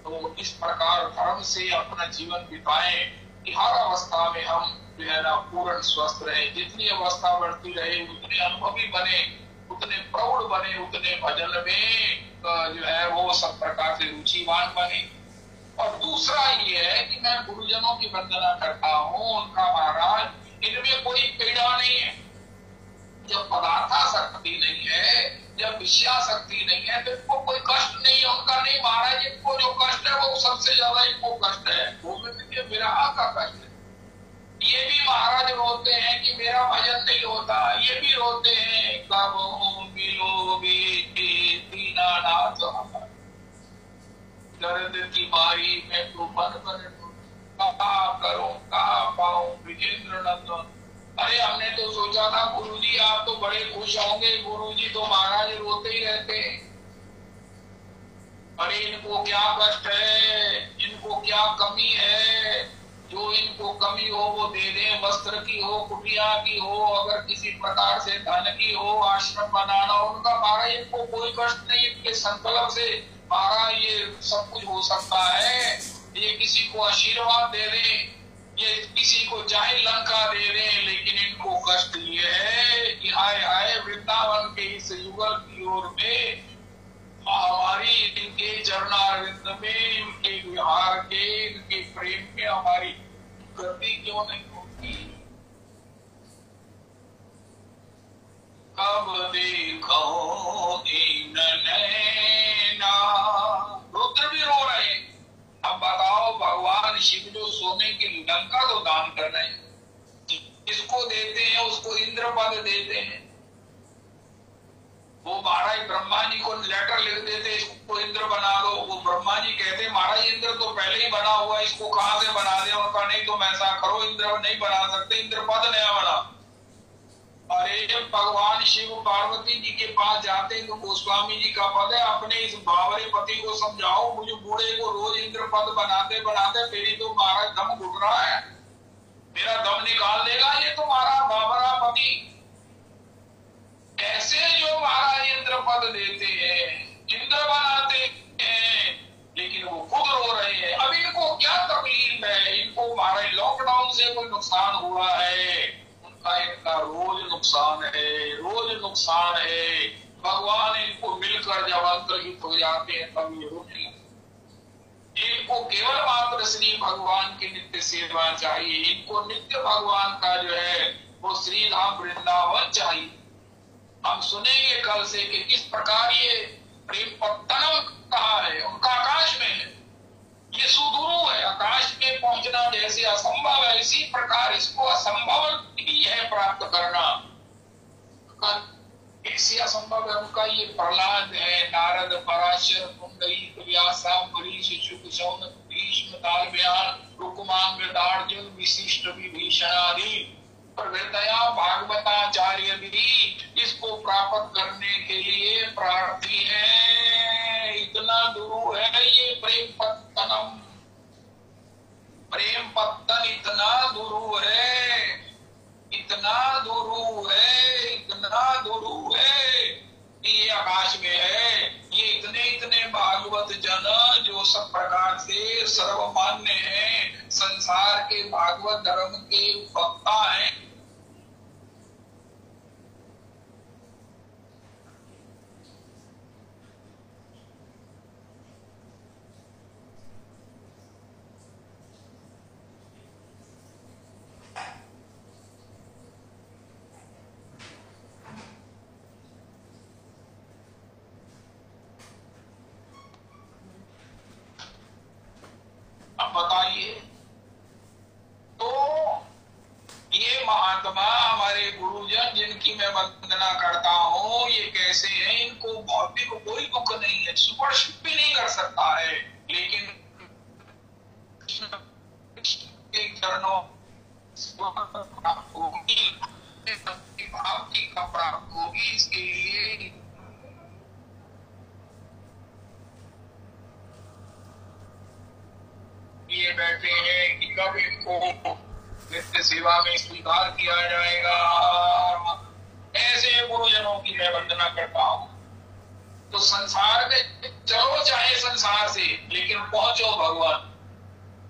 तो इस प्रकार धर्म से अपना जीवन बिताएं कि हर अवस्था में हम जो है ना पूर्ण स्वस्थ रहे। जितनी अवस्था बढ़ती रहे उतने अनुभवी बने, उतने प्रौढ़ बने, उतने भजन में जो है वो सब प्रकार से रुचिवान बने। और दूसरा ये है कि मैं गुरुजनों की वंदना करता हूँ, उनका महाराज इनमें कोई पीड़ा नहीं है। जब पदार्थासक्ति नहीं है, जब विषयासक्ति नहीं है, तो इनको कोई कष्ट नहीं है। उनका नहीं महाराज, इनको जो कष्ट है वो सबसे ज्यादा इनको कष्ट है, वो विरह का कष्ट है। ये भी महाराज रोते हैं कि मेरा भजन नहीं होता, ये भी रोते हैं कब मिलोगे दीनानाथ, दर्द की मारी मैं तो मन कहा करूं कहा पाऊं विजेंद्र नंदन। अरे हमने तो सोचा था गुरुजी आप तो बड़े खुश होंगे, गुरुजी तो महाराज रोते ही रहते हैं। अरे इनको क्या कष्ट है, इनको क्या कमी है, जो इनको कमी हो वो दे दें, वस्त्र की हो, कुटिया की हो, अगर किसी प्रकार से धन की हो, आश्रम बनाना उनका, महाराज इनको कोई कष्ट नहीं, इनके संकल्प से महाराज ये सब कुछ हो सकता है। ये किसी को आशीर्वाद दे दें, ये किसी को चाहे लंका दे दें, लेकिन इनको कष्ट ये है कि हाय हाय वृंदावन के इस युगल की ओर में हमारी, इनके चरणारविंद में, इनके विहार के, इनके प्रेम में हमारी गति क्यों नहीं होती। कब देखो दीन नैना, रुद्र भी रो रहे हैं। अब बताओ भगवान शिव जो सोने की लंका तो दान कर रहे हैं, इसको देते हैं, उसको इंद्र पद देते हैं। वो महाराज ब्रह्मा जी को लेटर लिख देते, इसको इंद्र बना दो। वो ब्रह्मा जी कहते महाराज इंद्र तो पहले ही बना हुआ, इसको कहां से बना दे। उनका नहीं तुम ऐसा करो, इंद्र नहीं बना सकते, इंद्र पद नया बना। अरे जब भगवान शिव पार्वती जी के पास जाते तो गोस्वामी जी का पद है, अपने इस बावरे पति को समझाओ, मुझे बूढ़े को रोज इंद्र पद बनाते बनाते मेरी तो महाराज दम घुट रहा है, मेरा दम निकाल देगा ये तुम्हारा बावरा पति। ऐसे जो महाराज इंद्र पद देते हैं, इंद्र बनाते हैं, लेकिन वो खुद रो रहे हैं। अब इनको क्या तकलीफ है, इनको महाराज लॉकडाउन से कोई नुकसान हुआ है, उनका इनका रोज नुकसान है, रोज नुकसान है। भगवान इनको मिलकर जब अंतर्हित हो जाते हैं तब ये रोने लगते। इनको केवल मात्र श्री भगवान की नित्य सेवा चाहिए, इनको नित्य भगवान का जो है वो श्री धाम वृंदावन चाहिए। हम सुनेंगे कल से कि किस प्रकार ये प्रेम पत्तनम कहा है, उनका आकाश में है, ये सुदूर है। आकाश में पहुंचना जैसे असंभव है, इसी प्रकार इसको असंभव ही है प्राप्त करना। कैसे असंभव है उनका, ये प्रहलाद है, नारद, पराशर, पुंडरीक, व्यास, अम्बरीश, शुक, शौनक, भीष्म, तालव्यान, रुक्मान, मृदार्जुन, विशिष्ट, विभीषण आदि प्रवृत्तया भागवताचार्य भी इसको प्राप्त करने के लिए प्रार्थी है। इतना दूर है ये प्रेम पत्तनम, प्रेम पत्तन इतना दूर है, इतना दूर है, इतना दूर है कि ये आकाश में है। ये इतने इतने भागवत जन जो सब प्रकार से सर्वमान्य हैं, संसार के भागवत धर्म के वक्ता हैं, बताइए। तो ये महात्मा हमारे गुरुजन जिनकी मैं वंदना करता हूँ, ये कैसे हैं, इनको भौतिक कोई दुख नहीं है, स्पर्श भी नहीं कर सकता है, लेकिन चरणों प्राप्त होगी, भक्ति का प्राप्त होगी। इसके लिए ये बैठे हैं कि कब इनको नित्य सेवा में स्वीकार किया जाएगा। ऐसे गुरुजनों की मैं वंदना करता हूँ। तो संसार में चलो, चाहे संसार से, लेकिन पहुंचो भगवान।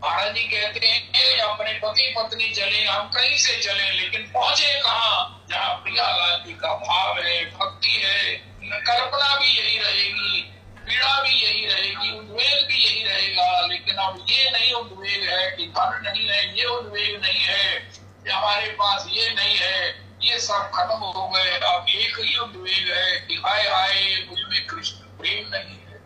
महाराज जी कहते हैं अपने पति पत्नी चले, हम कहीं से चले, लेकिन पहुंचे कहाँ, जहाँ प्रियालाल जी का भाव है, भक्ति है। कल्पना भी यही रहेगी, पीड़ा भी यही रहेगी, उद्वेग भी यही रहेगा, लेकिन अब ये नहीं उद्वेग है कि धन नहीं है, ये उद्वेग नहीं है कि हमारे पास ये नहीं है, ये सब खत्म हो गए। अब एक ही उद्वेग है कि हाय हाय मुझ में कृष्ण प्रेम नहीं है,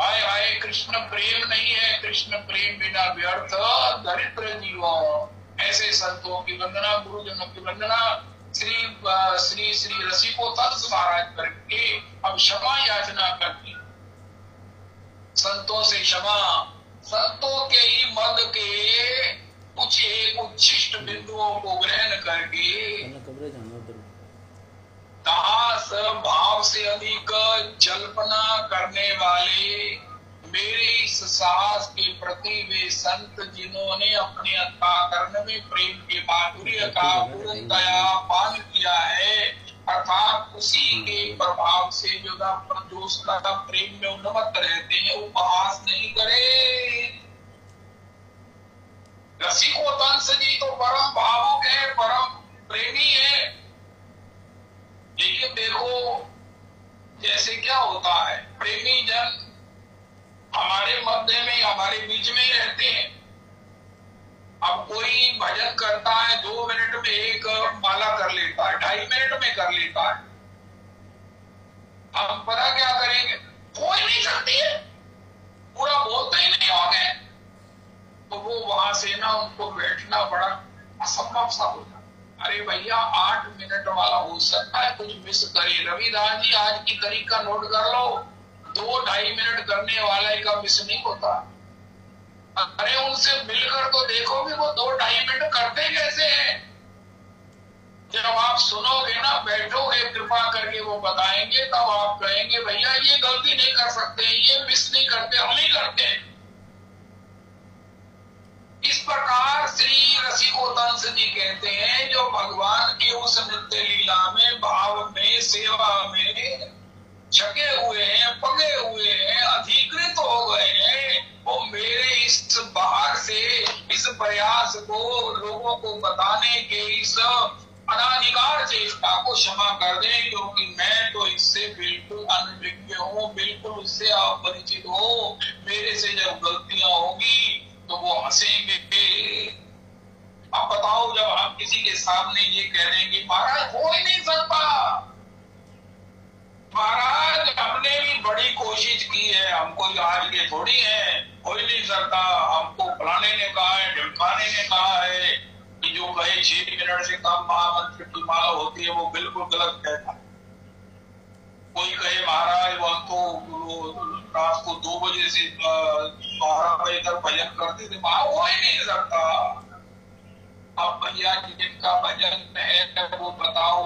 हाय हाय कृष्ण प्रेम नहीं है, कृष्ण प्रेम बिना व्यर्थ दरिद्र जीवन। ऐसे संतों की वंदना, गुरुजनों की वंदना, श्री श्री श्री रसिकोत्तंस महाराज करके अब क्षमा याचना करती, संतों से क्षमा, संतों के ही मद के कुछ एक उच्छिष्ट बिंदुओं को ग्रहण करके दास भाव से अधिक जल्पना करने वाले मेरे इस साहस के प्रति वे संत जिन्होंने अपने अंतःकरण में प्रेम के माधुर्य का पूर्णतया पान किया है, अर्थात उसी के प्रभाव से जो सदा प्रेम में उन्मत्त रहते हैं, उपहास नहीं करे। रसिकोतंस जी तो परम भावुक है, परम प्रेमी है, लेकिन देखो जैसे क्या होता है, प्रेमी जन हमारे मध्य में, हमारे बीच में ही रहते हैं। अब कोई भजन करता है 2 मिनट में एक माला कर लेता है, 2.5 मिनट में कर लेता है, हम पता क्या करेंगे, कोई नहीं सकती है, पूरा बोलते ही नहीं होंगे, तो वो वहां से ना उनको बैठना बड़ा असंभव सा होता। अरे भैया 8 मिनट वाला हो सकता है, कुछ मिस करे। रविदास जी आज की तारीख का नोट कर लो, 2-2.5 मिनट करने वाले का मिस नहीं होता। अरे उनसे मिलकर तो देखो कि वो 2-2.5 मिनट करते कैसे हैं। जब आप सुनोगे ना, बैठोगे, कृपा करके वो बताएंगे, तब आप कहेंगे भैया ये गलती नहीं कर सकते, ये मिस नहीं करते, हम ही करते हैं। इस प्रकार श्री रसिकोतंस जी कहते हैं, जो भगवान की उस नित्य लीला में, भाव में, सेवा में छके हुए हैं, पगे हुए हैं, अधिकृत हो गए हैं, वो मेरे इस बाहर से इस प्रयास को लोगों को बताने के इस अनाधिकार चेष्टा को क्षमा कर दें, क्योंकि मैं तो इससे बिल्कुल अनभिज्ञ हूँ, बिल्कुल उससे अपरिचित हूँ। मेरे से जब गलतियां होगी तो वो हंसेंगे। अब बताओ, जब हम किसी के सामने ये कह रहे हैं कि महाराज हो ही नहीं सकता, महाराज हमने भी बड़ी कोशिश की है, हम कोई आज के थोड़ी है, हो ही नहीं सकता, हमको फलाने ने कहा है, ढिमकाने ने कहा है कि जो कहे 6 मिनट से कम महामंत्र की माला होती है वो बिल्कुल गलत कहता। कोई कहे महाराज वो तो रात को 2 बजे से 12 बजे तक भजन करते थे, हो ही नहीं सकता। अब भैया जिनका भजन है वो बताओ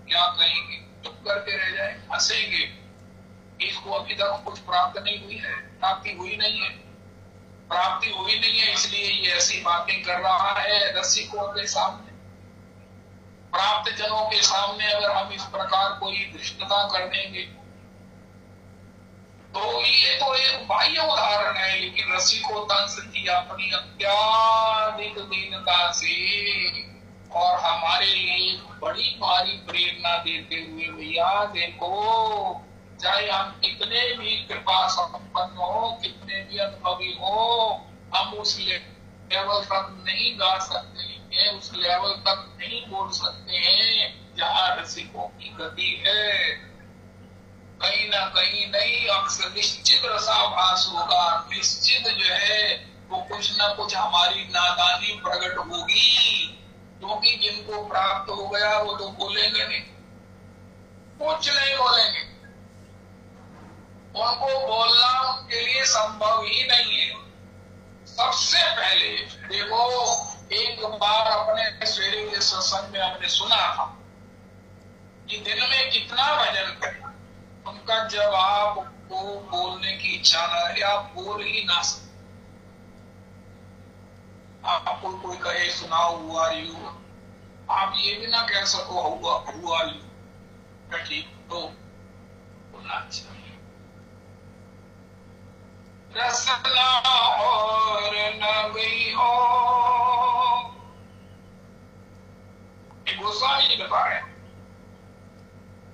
क्या कहेंगे, चुप करके रह जाए, हंसेंगे। इसको अभी तक कुछ प्राप्त नहीं हुई है, प्राप्ति हुई नहीं है, प्राप्ति हुई नहीं है, इसलिए ये ऐसी बातें कर रहा है रसिकों के सामने। प्राप्त जनों के सामने अगर हम इस प्रकार कोई धृष्टता कर देंगे तो ये तो एक बाह्य उदाहरण है, लेकिन रसिकोतंस जी अपनी अत्याधिक दीनता से और हमारे लिए बड़ी भारी प्रेरणा देते हुए, भैया देखो चाहे हम कितने भी कृपा संपन्न हो, कितने भी अनुभवी हो, हम उस लेवल तक नहीं गा सकते हैं, उस लेवल तक नहीं बोल सकते हैं जहाँ रसिकों की गति है। कहीं ना कहीं नहीं, अक्सर निश्चित रसाभास होगा, निश्चित जो है वो कुछ ना कुछ हमारी नादानी प्रकट होगी, क्योंकि जिनको प्राप्त हो गया वो तो बोलेंगे नहीं, कुछ नहीं बोलेंगे, उनको बोलना उनके लिए संभव ही नहीं है। सबसे पहले देखो, एक बार अपने सवेरे के सत्संग में हमने सुना था कि दिन में कितना भजन करें, उनका जवाब को बोलने की इच्छा न है, आप बोल ही ना सकते। आपको कोई कहे सुनाओ हुआ यू, आप ये भी ना कह सको हुआ यू, ठीक तो बोलना चाहिए। रसना और न गई हो, गोस्वामी बता रहे,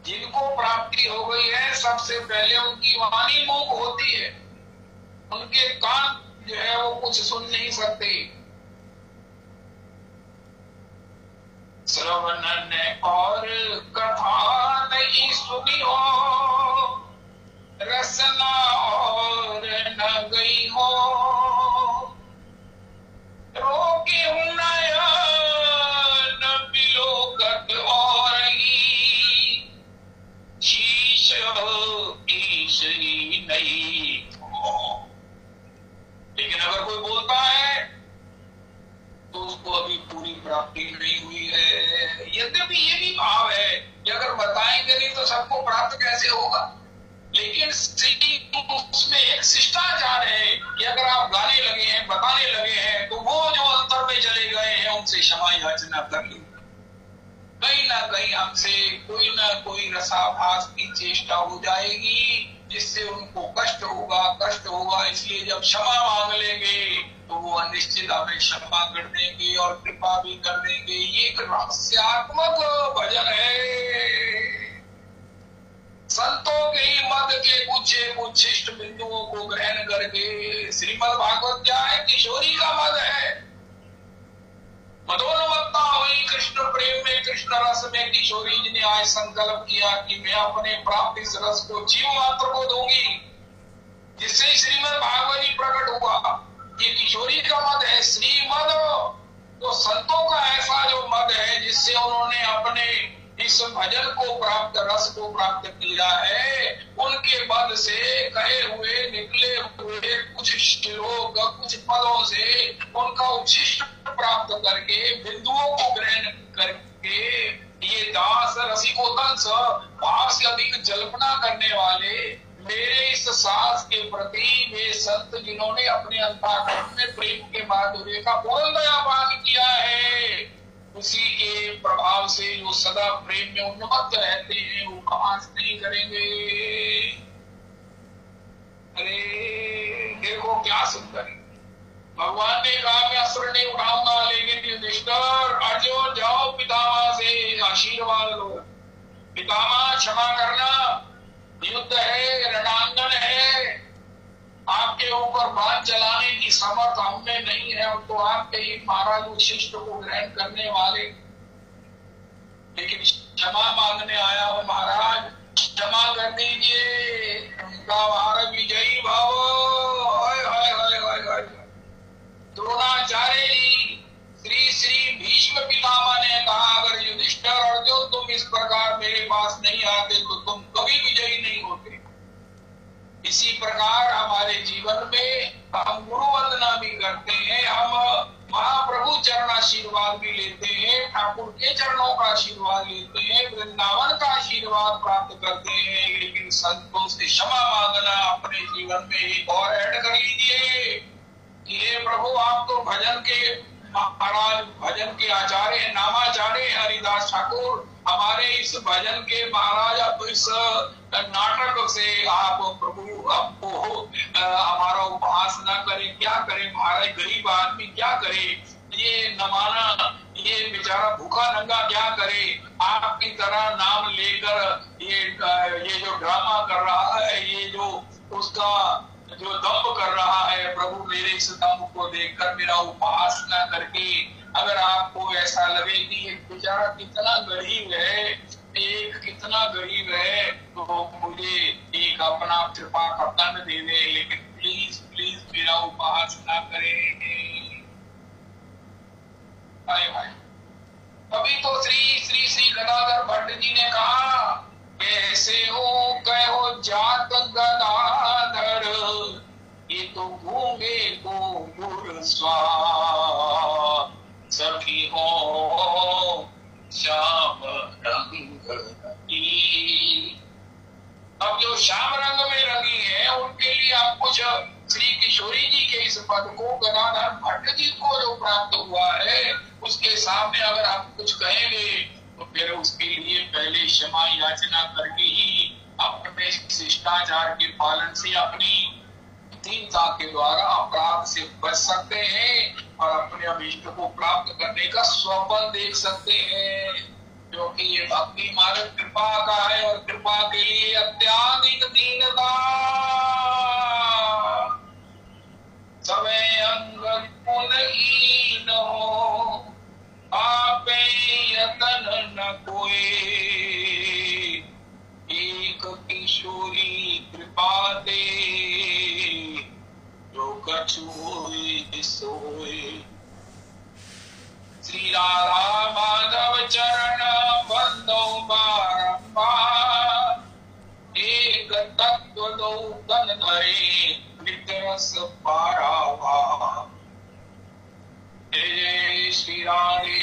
जिनको प्राप्ति हो गई है सबसे पहले उनकी वाणी मूक होती है, उनके कान जो है वो कुछ सुन नहीं सकते। श्रवण ने और कथा नहीं सुनी हो, रसना और न गई हो, रोके न बिलोकत और शीश ईश ही नहीं हो। लेकिन अगर कोई बोलता है तो उसको अभी पूरी प्राप्ति नहीं हुई है। यद्यपि ये भी भाव है कि अगर बताएंगे कैसे होगा? लेकिन उसमें एक शिष्टाचार है कि अगर आप गाने लगे हैं, बताने लगे हैं, तो वो जो अंतर में चले गए हैं उनसे क्षमा याचना कर ली। कहीं ना कहीं हमसे कोई ना कोई रसाभास की चेष्टा हो जाएगी जिससे उनको कष्ट होगा। इसलिए जब क्षमा मांग लेंगे तो वो निश्चित हमें क्षमा कर देंगे और कृपा भी कर देंगे। ये एक रहस्यात्मक भजन है। संतों के ही मद के कुछ शिष्ट बिंदुओं को ग्रहण करके श्रीमद् भागवत क्या है? किशोरी का मद है। मदोन्मत्ता हुई कृष्ण प्रेम में, कृष्ण रस में किशोरी जी ने आज संकल्प किया कि मैं अपने प्राप्त इस रस को जीव मात्र को दूंगी, जिससे श्रीमद् भागवत ही प्रकट हुआ। ये किशोरी का मद है। श्रीमद तो संतों का ऐसा जो मद है जिससे उन्होंने अपने इस भजन को प्राप्त, रस को प्राप्त किया है, उनके मद से कहे हुए निकले हुए कुछ श्लोक, कुछ पदों से उनका उच्छिष्ट प्राप्त करके, बिंदुओं को ग्रहण करके ये दास रसिकोतंस, भाव से अधिक जल्पना करने वाले मेरे इस सास के प्रति वे संत जिन्होंने अपने अंतःकरण में प्रेम के माधुर्य का पूर्णतया पान किया है, उसी के प्रभाव से जो सदा प्रेम में उन्मत्त रहते हैं वो उपहास नहीं करेंगे। अरे देखो क्या सुंदर। भगवान ने कहा मैं अस्त्र नहीं उठाऊंगा, लेकिन युधिष्ठिर अर्जुन जाओ पितामह से आशीर्वाद लो। पितामह क्षमा करना, युद्ध है, रणांगन है, आपके ऊपर बाण चलाने की समर्थ हमें नहीं है, तो आपके ही महाराज उच्छिष्ट को ग्रहण करने वाले, लेकिन क्षमा मांगने आया हूं महाराज, क्षमा कर दीजिए। उनका भारत विजयी भाव। द्रोणाचार्य जी, श्री भीष्म पितामह ने कहा अगर युधिष्ठिर अर्जुन तुम इस प्रकार मेरे पास नहीं आते तो तुम कभी विजयी नहीं होते। इसी प्रकार हमारे जीवन में हम गुरु वंदना भी करते हैं, हम महाप्रभु चरण आशीर्वाद भी लेते हैं, ठाकुर के चरणों का आशीर्वाद लेते हैं, वृंदावन का आशीर्वाद प्राप्त करते हैं, लेकिन संतों से क्षमा मांगना अपने जीवन में एक और ऐड कर लीजिए कि हे प्रभु आप तो भजन के महाराज, भजन के आचार्य, नामाचार्य हरिदास ठाकुर, हमारे इस भजन के महाराज, अब इस नाटक से आप प्रभु आपको हमारा उपहास न करें। क्या करें महाराज, गरीब आदमी क्या करे, ये नमाना, ये बेचारा भूखा नंगा क्या करे, आपकी तरह नाम लेकर ये जो ड्रामा कर रहा है, ये जो उसका जो दम्भ कर रहा है, प्रभु मेरे इस दम्भ को देखकर मेरा उपहास न करके, अगर आपको ऐसा लगे कि ये बेचारा कितना गरीब है, एक कितना गरीब है, तो मुझे एक अपना कृपा का दंड दे दे, लेकिन प्लीज प्लीज मेरा उपहास न करें। भाई अभी तो श्री गदाधर भट्ट जी ने कहा कैसे हो कहो जात गदाधर, ये तो गूंगे को गुर स्वाहा, सखी हो श्याम रंग रंगी। अब जो श्याम रंग में रंगी है उनके लिए आप कुछ श्री किशोरी जी के इस पद को गदाधर भट्ट जी को जो प्राप्त हुआ है उसके सामने अगर आप कुछ कहेंगे तो फिर उसके लिए पहले क्षमा याचना करके ही अपने शिष्टाचार के पालन से, अपनी दीनता के द्वारा अपराध से बच सकते हैं और अपने अभीष्ट को प्राप्त करने का स्वप्न देख सकते हैं, क्योंकि ये भक्ति मार्ग कृपा का है और कृपा के लिए अत्याधिक दीनता। समय अंग पुनहीन हो आपे यतन न कोई, एक किशोरी कृपा दे जो कछु होए सोए। श्री राधा माधव चरण बंदो बारंबार, एक तत्व दो तन धरे नितरस पारावा। जय श्री राधे।